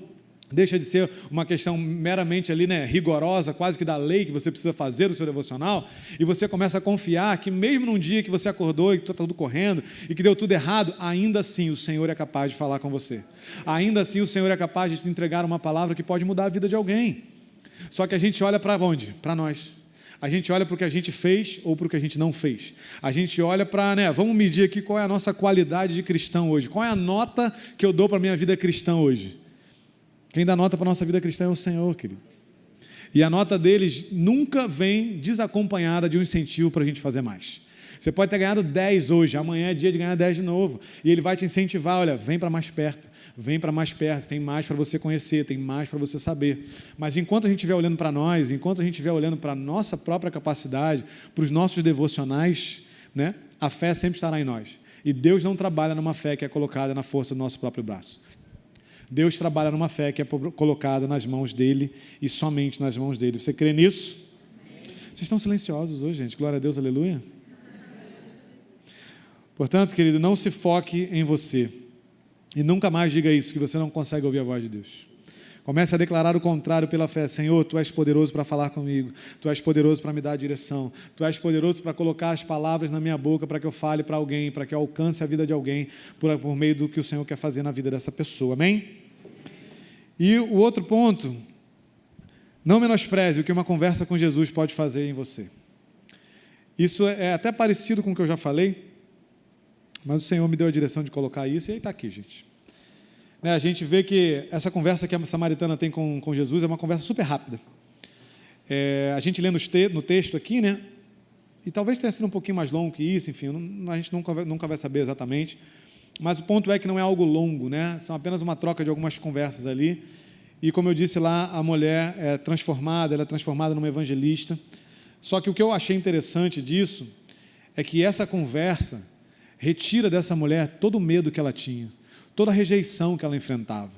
deixa de ser uma questão meramente ali, né, rigorosa, quase que da lei que você precisa fazer o seu devocional, e você começa a confiar que mesmo num dia que você acordou e que está tudo correndo, e que deu tudo errado, ainda assim o Senhor é capaz de falar com você. Ainda assim o Senhor é capaz de te entregar uma palavra que pode mudar a vida de alguém. Só que a gente olha para onde? Para nós. A gente olha para o que a gente fez ou para o que a gente não fez. A gente olha para, né, vamos medir aqui qual é a nossa qualidade de cristão hoje. Qual é a nota que eu dou para a minha vida cristã hoje? Quem dá nota para a nossa vida cristã é o Senhor, querido. E a nota deles nunca vem desacompanhada de um incentivo para a gente fazer mais. Você pode ter ganhado 10 hoje, amanhã é dia de ganhar 10 de novo. E ele vai te incentivar, olha, vem para mais perto, tem mais para você conhecer, tem mais para você saber. Mas enquanto a gente estiver olhando para nós, enquanto a gente estiver olhando para a nossa própria capacidade, para os nossos devocionais, né, a fé sempre estará em nós. E Deus não trabalha numa fé que é colocada na força do nosso próprio braço. Deus trabalha numa fé que é colocada nas mãos dele e somente nas mãos dele. Você crê nisso? Vocês estão silenciosos hoje, gente. Glória a Deus, aleluia. Portanto, querido, não se foque em você. E nunca mais diga isso, que você não consegue ouvir a voz de Deus. Comece a declarar o contrário pela fé. Senhor, Tu és poderoso para falar comigo. Tu és poderoso para me dar a direção. Tu és poderoso para colocar as palavras na minha boca para que eu fale para alguém, para que eu alcance a vida de alguém por meio do que o Senhor quer fazer na vida dessa pessoa. Amém? E o outro ponto, não menospreze o que uma conversa com Jesus pode fazer em você. Isso é até parecido com o que eu já falei, mas o Senhor me deu a direção de colocar isso e aí está aqui, gente. A gente vê que essa conversa que a samaritana tem com Jesus é uma conversa super rápida. A gente lê no texto aqui, né? E talvez tenha sido um pouquinho mais longo que isso, enfim, a gente nunca vai saber exatamente. Mas o ponto é que não é algo longo, né? São apenas uma troca de algumas conversas ali. E como eu disse lá, a mulher é transformada, ela é transformada numa evangelista. Só que o que eu achei interessante disso é que essa conversa retira dessa mulher todo o medo que ela tinha, toda a rejeição que ela enfrentava.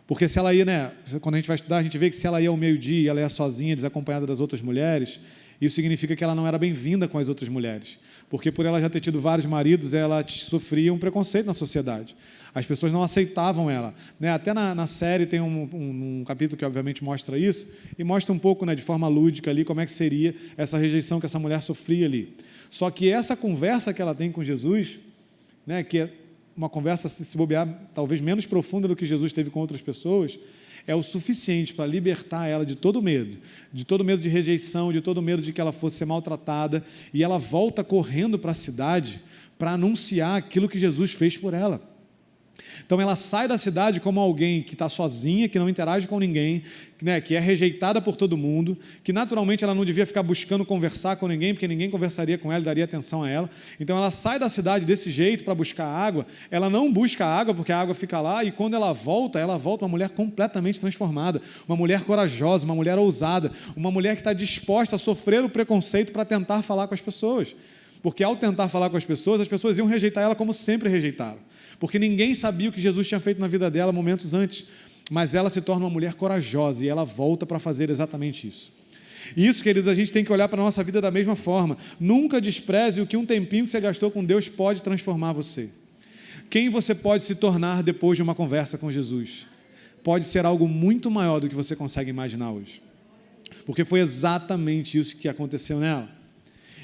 Porque se ela ia, né, quando a gente vai estudar, a gente vê que se ela ia ao meio-dia, ela ia sozinha, desacompanhada das outras mulheres, isso significa que ela não era bem-vinda com as outras mulheres. Porque por ela já ter tido vários maridos, ela sofria um preconceito na sociedade. As pessoas não aceitavam ela. Né? Até na série tem um capítulo que obviamente mostra isso, e mostra um pouco, né, de forma lúdica ali, como é que seria essa rejeição que essa mulher sofria ali. Só que essa conversa que ela tem com Jesus, né, que é uma conversa, se bobear, talvez menos profunda do que Jesus teve com outras pessoas, é o suficiente para libertar ela de todo medo de rejeição, de todo medo de que ela fosse ser maltratada, e ela volta correndo para a cidade para anunciar aquilo que Jesus fez por ela. Então ela sai da cidade como alguém que está sozinha, que não interage com ninguém, né, que é rejeitada por todo mundo, que naturalmente ela não devia ficar buscando conversar com ninguém, porque ninguém conversaria com ela e daria atenção a ela. Então ela sai da cidade desse jeito para buscar água, ela não busca água porque a água fica lá, e quando ela volta uma mulher completamente transformada, uma mulher corajosa, uma mulher ousada, uma mulher que está disposta a sofrer o preconceito para tentar falar com as pessoas. Porque ao tentar falar com as pessoas iam rejeitar ela como sempre rejeitaram. Porque ninguém sabia o que Jesus tinha feito na vida dela momentos antes, mas ela se torna uma mulher corajosa e ela volta para fazer exatamente isso. E isso, queridos, a gente tem que olhar para a nossa vida da mesma forma. Nunca despreze o que um tempinho que você gastou com Deus pode transformar você. Quem você pode se tornar depois de uma conversa com Jesus? Pode ser algo muito maior do que você consegue imaginar hoje. Porque foi exatamente isso que aconteceu nela.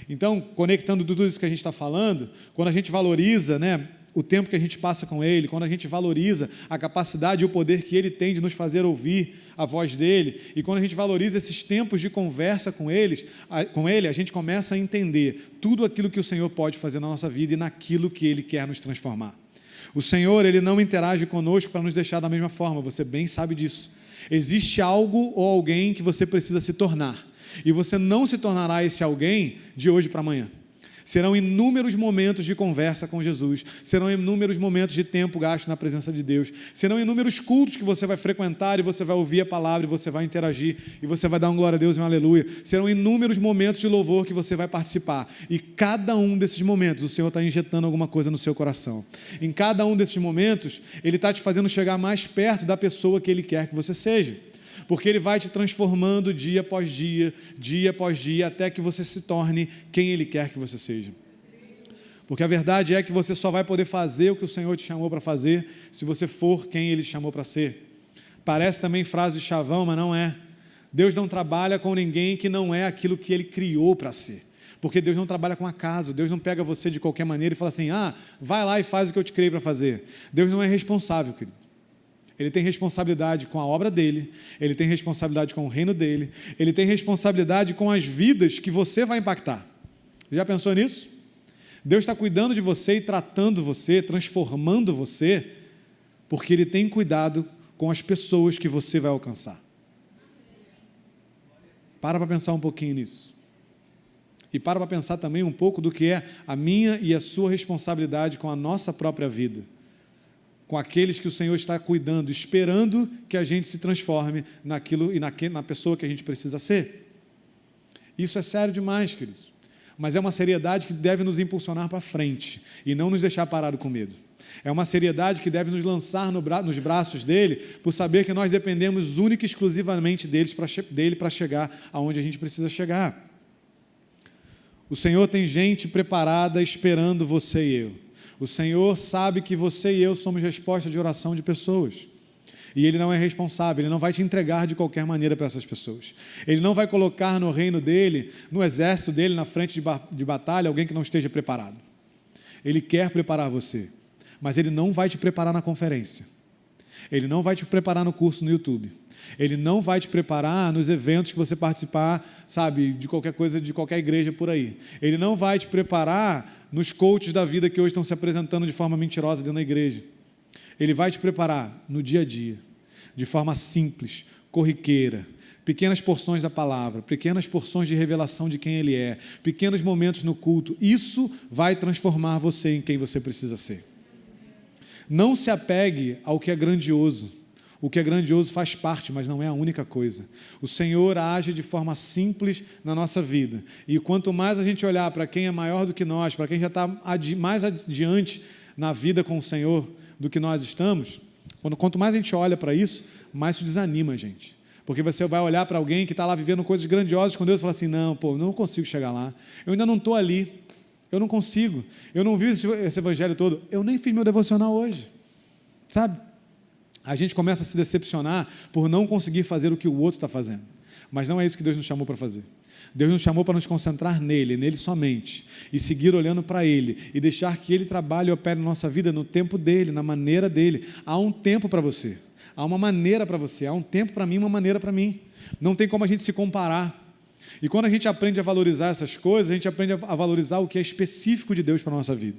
Então, conectando tudo isso que a gente está falando, quando a gente valoriza, né, o tempo que a gente passa com Ele, quando a gente valoriza a capacidade e o poder que Ele tem de nos fazer ouvir a voz dEle, e quando a gente valoriza esses tempos de conversa com Ele, a gente começa a entender tudo aquilo que o Senhor pode fazer na nossa vida e naquilo que Ele quer nos transformar. O Senhor, Ele não interage conosco para nos deixar da mesma forma, você bem sabe disso. Existe algo ou alguém que você precisa se tornar, e você não se tornará esse alguém de hoje para amanhã. Serão inúmeros momentos de conversa com Jesus, serão inúmeros momentos de tempo gasto na presença de Deus, serão inúmeros cultos que você vai frequentar e você vai ouvir a palavra e você vai interagir e você vai dar um glória a Deus e um aleluia. Serão inúmeros momentos de louvor que você vai participar, e cada um desses momentos o Senhor está injetando alguma coisa no seu coração. Em cada um desses momentos Ele está te fazendo chegar mais perto da pessoa que Ele quer que você seja. Porque Ele vai te transformando dia após dia, até que você se torne quem Ele quer que você seja. Porque a verdade é que você só vai poder fazer o que o Senhor te chamou para fazer se você for quem Ele te chamou para ser. Parece também frase de chavão, mas não é. Deus não trabalha com ninguém que não é aquilo que Ele criou para ser. Porque Deus não trabalha com acaso, Deus não pega você de qualquer maneira e fala assim, vai lá e faz o que eu te criei para fazer. Deus não é responsável, querido. Ele tem responsabilidade com a obra dEle, Ele tem responsabilidade com o reino dEle, Ele tem responsabilidade com as vidas que você vai impactar. Já pensou nisso? Deus está cuidando de você e tratando você, transformando você, porque Ele tem cuidado com as pessoas que você vai alcançar. Para pensar um pouquinho nisso. E para pensar também um pouco do que é a minha e a sua responsabilidade com a nossa própria vida. Com aqueles que o Senhor está cuidando, esperando que a gente se transforme naquilo e na pessoa que a gente precisa ser. Isso é sério demais, queridos. Mas é uma seriedade que deve nos impulsionar para frente e não nos deixar parado com medo. É uma seriedade que deve nos lançar nos braços dele, por saber que nós dependemos única e exclusivamente dele para chegar aonde a gente precisa chegar. O Senhor tem gente preparada esperando você e eu. O Senhor sabe que você e eu somos resposta de oração de pessoas. E Ele não é responsável, Ele não vai te entregar de qualquer maneira para essas pessoas. Ele não vai colocar no reino dele, no exército dele, na frente de batalha, alguém que não esteja preparado. Ele quer preparar você, mas Ele não vai te preparar na conferência. Ele não vai te preparar no curso no YouTube. Ele não vai te preparar nos eventos que você participar, sabe, de qualquer coisa, de qualquer igreja por aí. Ele não vai te preparar nos coaches da vida que hoje estão se apresentando de forma mentirosa dentro da igreja. Ele vai te preparar no dia a dia, de forma simples, corriqueira, pequenas porções da palavra, pequenas porções de revelação de quem Ele é, pequenos momentos no culto. Isso vai transformar você em quem você precisa ser. Não se apegue ao que é grandioso. O que é grandioso faz parte, mas não é a única coisa. O Senhor age de forma simples na nossa vida. E quanto mais a gente olhar para quem é maior do que nós, para quem já está mais adiante na vida com o Senhor do que nós estamos, quanto mais a gente olha para isso, mais isso desanima a gente. Porque você vai olhar para alguém que está lá vivendo coisas grandiosas com Deus e fala assim, não, eu não consigo chegar lá. Eu ainda não estou ali. Eu não consigo. Eu não vi esse evangelho todo. Eu nem fiz meu devocional hoje. Sabe? A gente começa a se decepcionar por não conseguir fazer o que o outro está fazendo. Mas não é isso que Deus nos chamou para fazer. Deus nos chamou para nos concentrar nele somente, e seguir olhando para Ele, e deixar que Ele trabalhe e opere na nossa vida no tempo dEle, na maneira dEle. Há um tempo para você, há uma maneira para você, há um tempo para mim, uma maneira para mim. Não tem como a gente se comparar. E quando a gente aprende a valorizar essas coisas, a gente aprende a valorizar o que é específico de Deus para a nossa vida.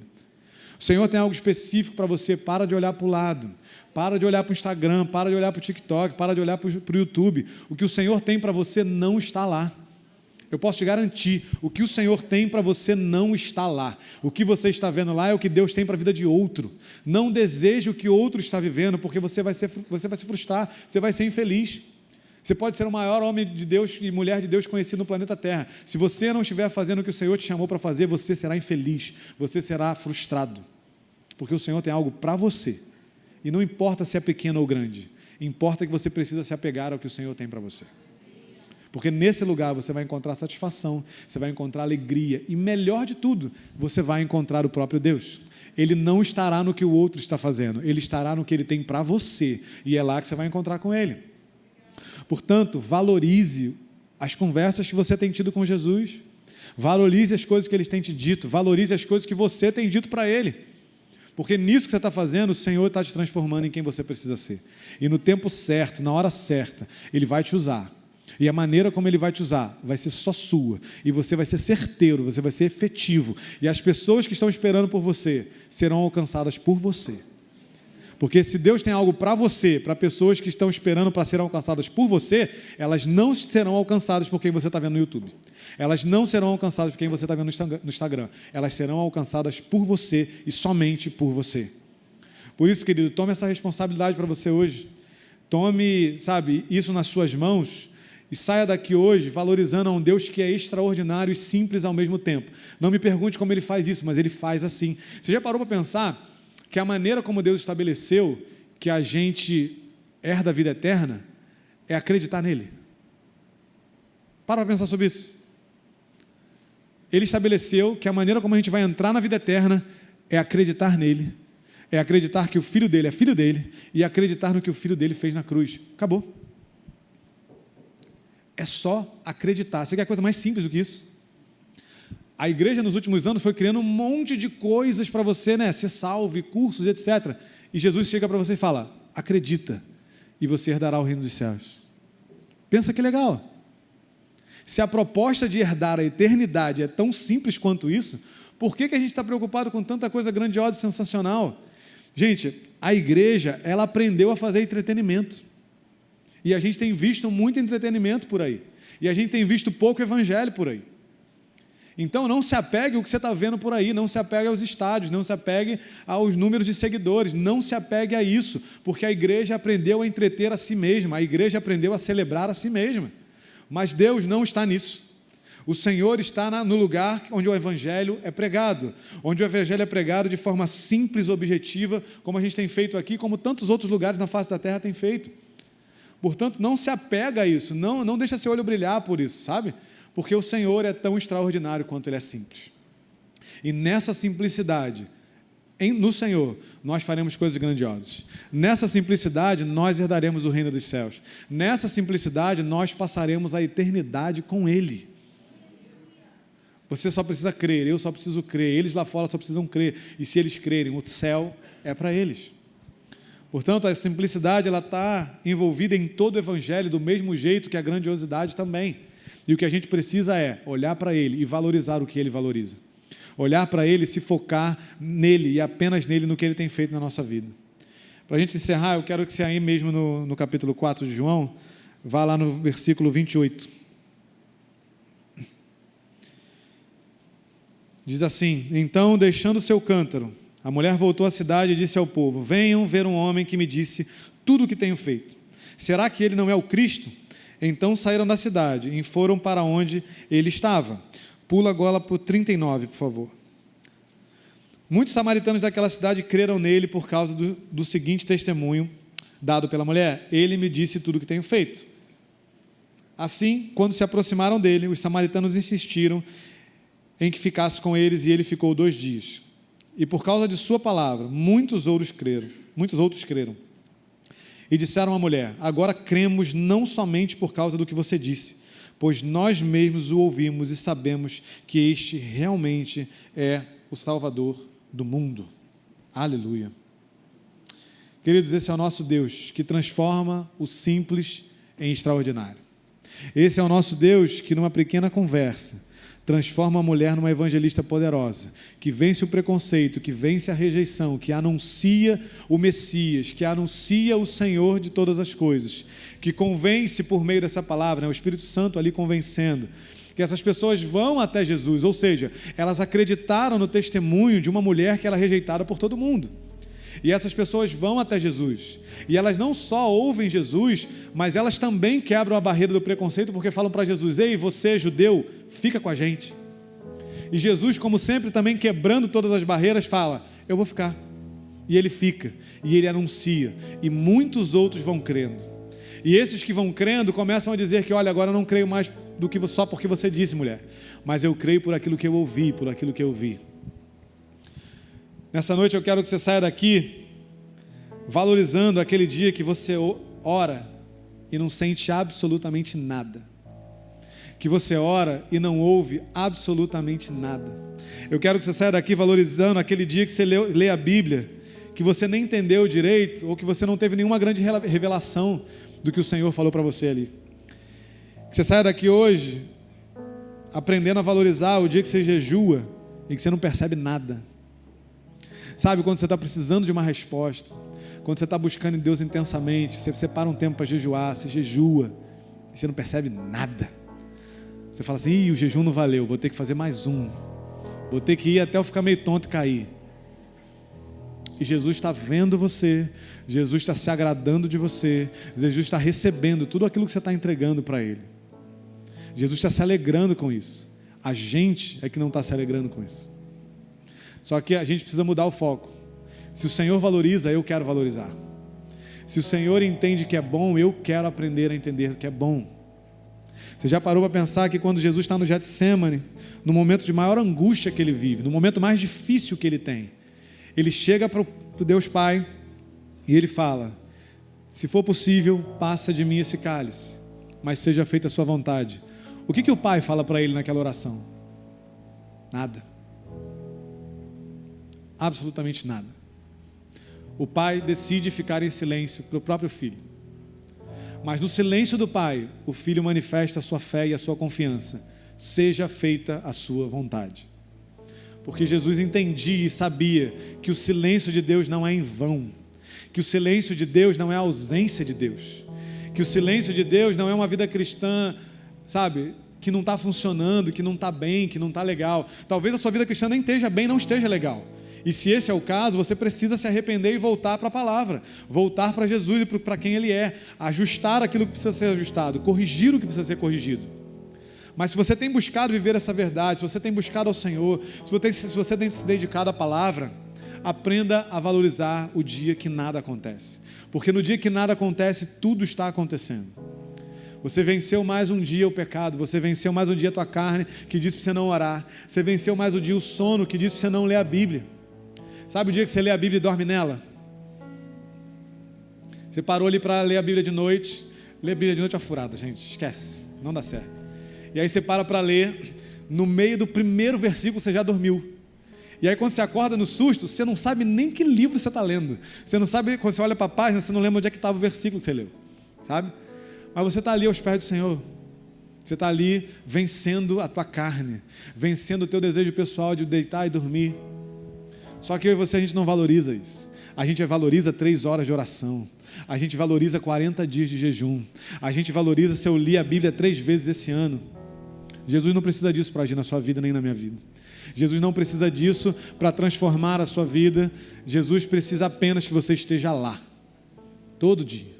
O Senhor tem algo específico para você. Para de olhar para o lado, para de olhar para o Instagram, para de olhar para o TikTok, para de olhar para o YouTube. O que o Senhor tem para você não está lá. Eu posso te garantir, o que o Senhor tem para você não está lá. O que você está vendo lá é o que Deus tem para a vida de outro. Não deseje o que outro está vivendo, porque você vai se frustrar, você vai ser infeliz. Você pode ser o maior homem de Deus e mulher de Deus conhecido no planeta Terra. Se você não estiver fazendo o que o Senhor te chamou para fazer, você será infeliz, você será frustrado. Porque o Senhor tem algo para você. E não importa se é pequeno ou grande, importa que você precisa se apegar ao que o Senhor tem para você. Porque nesse lugar você vai encontrar satisfação, você vai encontrar alegria e, melhor de tudo, você vai encontrar o próprio Deus. Ele não estará no que o outro está fazendo, Ele estará no que Ele tem para você, e é lá que você vai encontrar com Ele. Portanto, valorize as conversas que você tem tido com Jesus, valorize as coisas que Ele tem te dito, valorize as coisas que você tem dito para Ele, porque nisso que você está fazendo, o Senhor está te transformando em quem você precisa ser, e no tempo certo, na hora certa, Ele vai te usar, e a maneira como Ele vai te usar vai ser só sua, e você vai ser certeiro, você vai ser efetivo, e as pessoas que estão esperando por você serão alcançadas por você. Porque se Deus tem algo para você, para pessoas que estão esperando para serem alcançadas por você, elas não serão alcançadas por quem você está vendo no YouTube. Elas não serão alcançadas por quem você está vendo no Instagram. Elas serão alcançadas por você e somente por você. Por isso, querido, tome essa responsabilidade para você hoje. Tome, isso nas suas mãos e saia daqui hoje valorizando a um Deus que é extraordinário e simples ao mesmo tempo. Não me pergunte como Ele faz isso, mas Ele faz assim. Você já parou para pensar que a maneira como Deus estabeleceu que a gente herda a vida eterna é acreditar nele? Para pensar sobre isso. Ele estabeleceu que a maneira como a gente vai entrar na vida eterna é acreditar nele, é acreditar que o Filho dele é filho dele e acreditar no que o Filho dele fez na cruz. Acabou. É só acreditar. Você quer coisa mais simples do que isso? A igreja nos últimos anos foi criando um monte de coisas para você, ser salvo, cursos, etc. E Jesus chega para você e fala, acredita, e você herdará o reino dos céus. Pensa que legal. Se a proposta de herdar a eternidade é tão simples quanto isso, por que a gente está preocupado com tanta coisa grandiosa e sensacional? Gente, a igreja, ela aprendeu a fazer entretenimento. E a gente tem visto muito entretenimento por aí. E a gente tem visto pouco evangelho por aí. Então não se apegue ao que você está vendo por aí, não se apegue aos estádios, não se apegue aos números de seguidores, não se apegue a isso, porque a igreja aprendeu a entreter a si mesma, a igreja aprendeu a celebrar a si mesma. Mas Deus não está nisso. O Senhor está no lugar onde o evangelho é pregado, onde o evangelho é pregado de forma simples, objetiva, como a gente tem feito aqui, como tantos outros lugares na face da terra têm feito. Portanto, não se apega a isso, não deixa seu olho brilhar por isso, sabe? Porque o Senhor é tão extraordinário quanto Ele é simples. E nessa simplicidade, no Senhor, nós faremos coisas grandiosas. Nessa simplicidade, nós herdaremos o reino dos céus. Nessa simplicidade, nós passaremos a eternidade com Ele. Você só precisa crer, eu só preciso crer, eles lá fora só precisam crer. E se eles crerem, o céu é para eles. Portanto, a simplicidade ela está envolvida em todo o evangelho, do mesmo jeito que a grandiosidade também. E o que a gente precisa é olhar para Ele e valorizar o que Ele valoriza. Olhar para Ele, se focar nele e apenas nele, no que Ele tem feito na nossa vida. Para a gente encerrar, eu quero que você aí mesmo no capítulo 4 de João, vá lá no versículo 28. Diz assim: então, deixando seu cântaro, a mulher voltou à cidade e disse ao povo: venham ver um homem que me disse tudo o que tenho feito. Será que ele não é o Cristo? Então saíram da cidade e foram para onde ele estava. Pula agora para o 39, por favor. Muitos samaritanos daquela cidade creram nele por causa do seguinte testemunho dado pela mulher: ele me disse tudo o que tenho feito. Assim, quando se aproximaram dele, os samaritanos insistiram em que ficasse com eles, e ele ficou 2 dias. E por causa de sua palavra, muitos outros creram. E disseram à mulher: agora cremos não somente por causa do que você disse, pois nós mesmos o ouvimos e sabemos que este realmente é o Salvador do mundo. Aleluia. Queridos, esse é o nosso Deus, que transforma o simples em extraordinário. Esse é o nosso Deus que, numa pequena conversa, transforma a mulher numa evangelista poderosa, que vence o preconceito, que vence a rejeição, que anuncia o Messias, que anuncia o Senhor de todas as coisas, que convence por meio dessa palavra, o Espírito Santo ali convencendo, que essas pessoas vão até Jesus, ou seja, elas acreditaram no testemunho de uma mulher que era rejeitada por todo mundo. E essas pessoas vão até Jesus, e elas não só ouvem Jesus, mas elas também quebram a barreira do preconceito, porque falam para Jesus: ei, você judeu, fica com a gente. E Jesus, como sempre, também quebrando todas as barreiras, fala: eu vou ficar. E ele fica, e ele anuncia, e muitos outros vão crendo. E esses que vão crendo começam a dizer que: olha, agora eu não creio mais do que só porque você disse, mulher, mas eu creio por aquilo que eu ouvi, por aquilo que eu vi. Nessa noite eu quero que você saia daqui valorizando aquele dia que você ora e não sente absolutamente nada. Que você ora e não ouve absolutamente nada. Eu quero que você saia daqui valorizando aquele dia que você lê a Bíblia, que você nem entendeu direito, ou que você não teve nenhuma grande revelação do que o Senhor falou para você ali. Que você saia daqui hoje aprendendo a valorizar o dia que você jejua e que você não percebe nada. Sabe, quando você está precisando de uma resposta, quando você está buscando em Deus intensamente, você separa um tempo para jejuar, você jejua, e você não percebe nada. Você fala assim: o jejum não valeu, vou ter que fazer mais um, vou ter que ir até eu ficar meio tonto e cair. E Jesus está vendo você, Jesus está se agradando de você, Jesus está recebendo tudo aquilo que você está entregando para Ele. Jesus está se alegrando com isso. A gente é que não está se alegrando com isso. Só que a gente precisa mudar o foco. Se o Senhor valoriza, eu quero valorizar. Se o Senhor entende que é bom, eu quero aprender a entender que é bom. Você já parou para pensar que quando Jesus está no Getsêmani, no momento de maior angústia que ele vive, no momento mais difícil que ele tem, ele chega para o Deus Pai e ele fala: se for possível, passa de mim esse cálice, mas seja feita a sua vontade. O que o Pai fala para ele naquela oração? Nada. Absolutamente nada. O Pai decide ficar em silêncio para o próprio Filho. Mas no silêncio do Pai, o Filho manifesta a sua fé e a sua confiança. Seja feita a sua vontade. Porque Jesus entendia e sabia que o silêncio de Deus não é em vão, que o silêncio de Deus não é a ausência de Deus, que o silêncio de Deus não é uma vida cristã, sabe, que não está funcionando, que não está bem, que não está legal. Talvez a sua vida cristã nem esteja bem, não esteja legal. E se esse é o caso, você precisa se arrepender e voltar para a palavra, voltar para Jesus e para quem Ele é, ajustar aquilo que precisa ser ajustado, corrigir o que precisa ser corrigido. Mas se você tem buscado viver essa verdade, se você tem buscado ao Senhor, se você tem se dedicado à palavra, aprenda a valorizar o dia que nada acontece. Porque no dia que nada acontece, tudo está acontecendo. Você venceu mais um dia o pecado, você venceu mais um dia a tua carne, que diz para você não orar. Você venceu mais um dia o sono, que diz para você não ler a Bíblia. Sabe o dia que você lê a Bíblia e dorme nela? Você parou ali para ler a Bíblia de noite. Ler a Bíblia de noite é uma furada, gente, esquece, não dá certo. E aí você para ler, no meio do primeiro versículo você já dormiu. E aí quando você acorda no susto, você não sabe nem que livro você está lendo. Você não sabe, quando você olha para a página, você não lembra onde é que estava o versículo que você leu, sabe? Mas você está ali aos pés do Senhor. Você está ali vencendo a tua carne, vencendo o teu desejo pessoal de deitar e dormir. Só que eu e você, a gente não valoriza isso. A gente valoriza 3 horas de oração. A gente valoriza 40 dias de jejum. A gente valoriza se eu li a Bíblia 3 vezes esse ano. Jesus não precisa disso para agir na sua vida nem na minha vida. Jesus não precisa disso para transformar a sua vida. Jesus precisa apenas que você esteja lá, todo dia,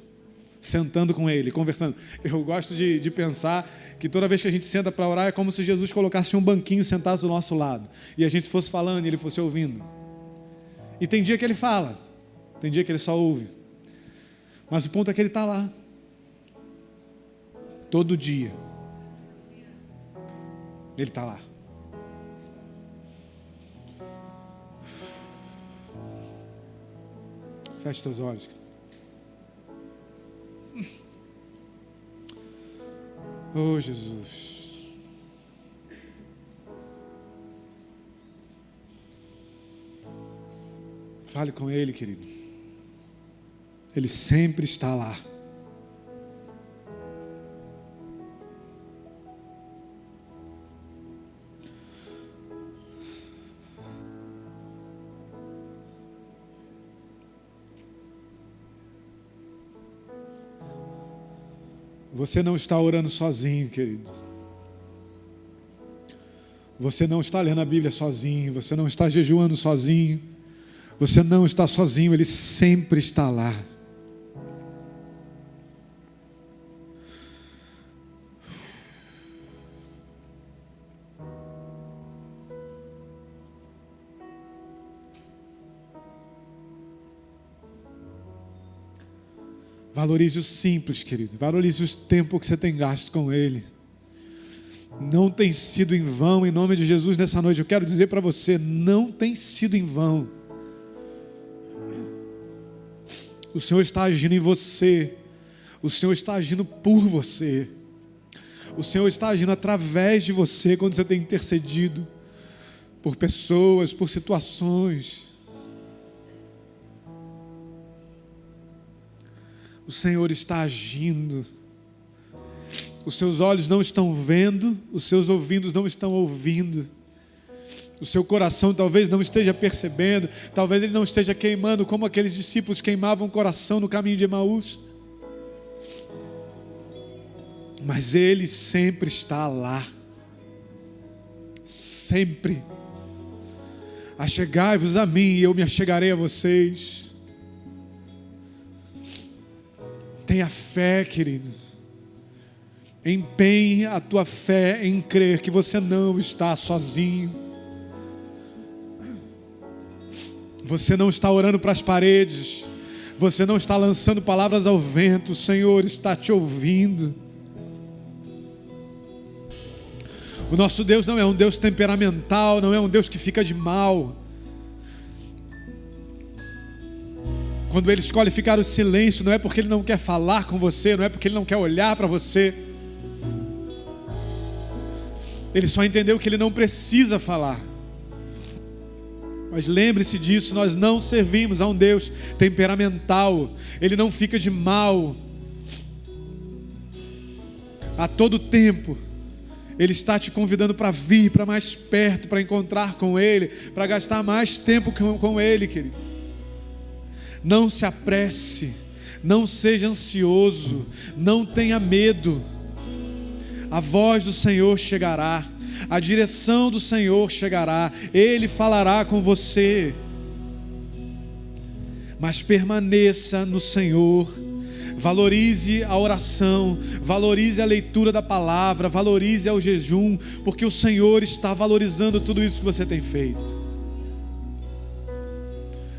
sentando com Ele, conversando. Eu gosto de pensar que toda vez que a gente senta para orar é como se Jesus colocasse um banquinho sentado do nosso lado e a gente fosse falando e Ele fosse ouvindo. E tem dia que Ele fala, tem dia que Ele só ouve, mas o ponto é que Ele está lá todo dia. Ele está lá. Feche seus olhos. Oh, Jesus. Fale com Ele, querido. Ele sempre está lá. Você não está orando sozinho, querido. Você não está lendo a Bíblia sozinho. Você não está jejuando sozinho. Você não está sozinho. Ele sempre está lá. Valorize o simples, querido. Valorize o tempo que você tem gasto com Ele. Não tem sido em vão. Em nome de Jesus, nessa noite eu quero dizer para você, não tem sido em vão. O Senhor está agindo em você. O Senhor está agindo por você. O Senhor está agindo através de você quando você tem intercedido por pessoas, por situações. O Senhor está agindo. Os seus olhos não estão vendo, os seus ouvidos não estão ouvindo. O seu coração talvez não esteja percebendo, talvez ele não esteja queimando como aqueles discípulos queimavam o coração no caminho de Emaús. Mas Ele sempre está lá. Sempre. Achegai-vos a mim e eu me achegarei a vocês. Tenha fé, querido. Empenhe a tua fé em crer que você não está sozinho. Você não está orando para as paredes. Você não está lançando palavras ao vento. O Senhor está te ouvindo. O nosso Deus não é um Deus temperamental, não é um Deus que fica de mal. Quando Ele escolhe ficar no silêncio, não é porque Ele não quer falar com você, não é porque Ele não quer olhar para você. Ele só entendeu que Ele não precisa falar. Mas lembre-se disso, nós não servimos a um Deus temperamental. Ele não fica de mal. A todo tempo, Ele está te convidando para vir para mais perto, para encontrar com Ele, para gastar mais tempo com Ele, querido. Não se apresse, não seja ansioso, não tenha medo. A voz do Senhor chegará, a direção do Senhor chegará, Ele falará com você. Mas permaneça no Senhor, valorize a oração, valorize a leitura da palavra, valorize o jejum, porque o Senhor está valorizando tudo isso que você tem feito.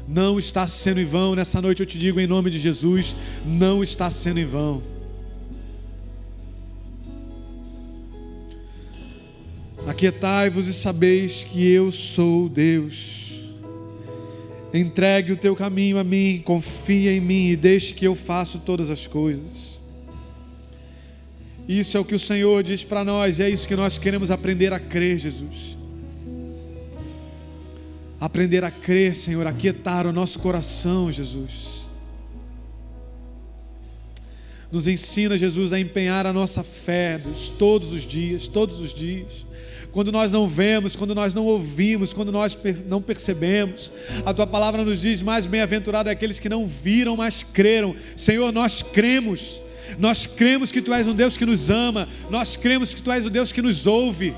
Não está sendo em vão. Nessa noite eu te digo em nome de Jesus, não está sendo em vão. Aquietai-vos e sabeis que eu sou Deus. Entregue o teu caminho a mim, confia em mim e deixe que eu faça todas as coisas. Isso é o que o Senhor diz para nós, e é isso que nós queremos aprender a crer, Jesus. Aprender a crer, Senhor, aquietar o nosso coração, Jesus. Nos ensina, Jesus, a empenhar a nossa fé todos os dias, todos os dias. Quando nós não vemos, quando nós não ouvimos, quando nós não percebemos, a Tua palavra nos diz: mais bem-aventurado é aqueles que não viram, mas creram. Senhor, nós cremos que Tu és um Deus que nos ama, nós cremos que Tu és o Deus que nos ouve,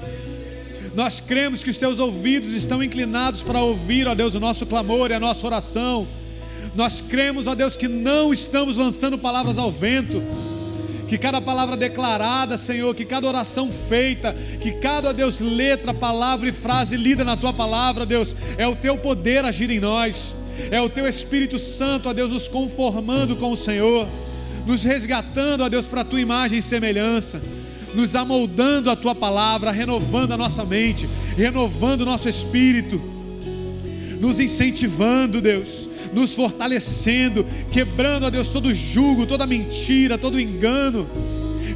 nós cremos que os Teus ouvidos estão inclinados para ouvir, ó Deus, o nosso clamor e a nossa oração. Nós cremos, ó Deus, que não estamos lançando palavras ao vento, que cada palavra declarada, Senhor, que cada oração feita, que cada, ó Deus, letra, palavra e frase lida na Tua palavra, Deus, é o Teu poder agir em nós, é o Teu Espírito Santo, ó Deus, nos conformando com o Senhor, nos resgatando, ó Deus, para a Tua imagem e semelhança, nos amoldando a Tua palavra, renovando a nossa mente, renovando o nosso espírito, nos incentivando, Deus, nos fortalecendo, quebrando, ó Deus, todo jugo, toda mentira, todo engano.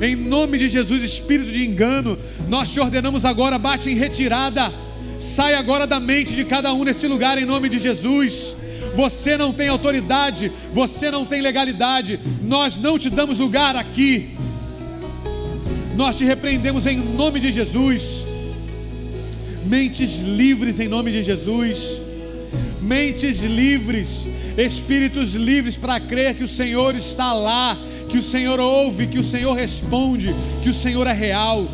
Em nome de Jesus, espírito de engano, nós Te ordenamos agora, bate em retirada, sai agora da mente de cada um nesse lugar, em nome de Jesus. Você não tem autoridade, você não tem legalidade, nós não Te damos lugar aqui. Nós Te repreendemos em nome de Jesus. Mentes livres em nome de Jesus. Mentes livres, espíritos livres para crer que o Senhor está lá, que o Senhor ouve, que o Senhor responde, que o Senhor é real.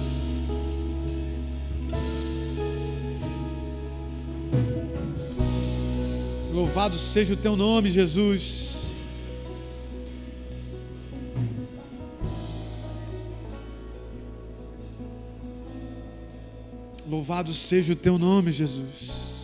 Louvado seja o Teu nome, Jesus. Louvado seja o Teu nome, Jesus.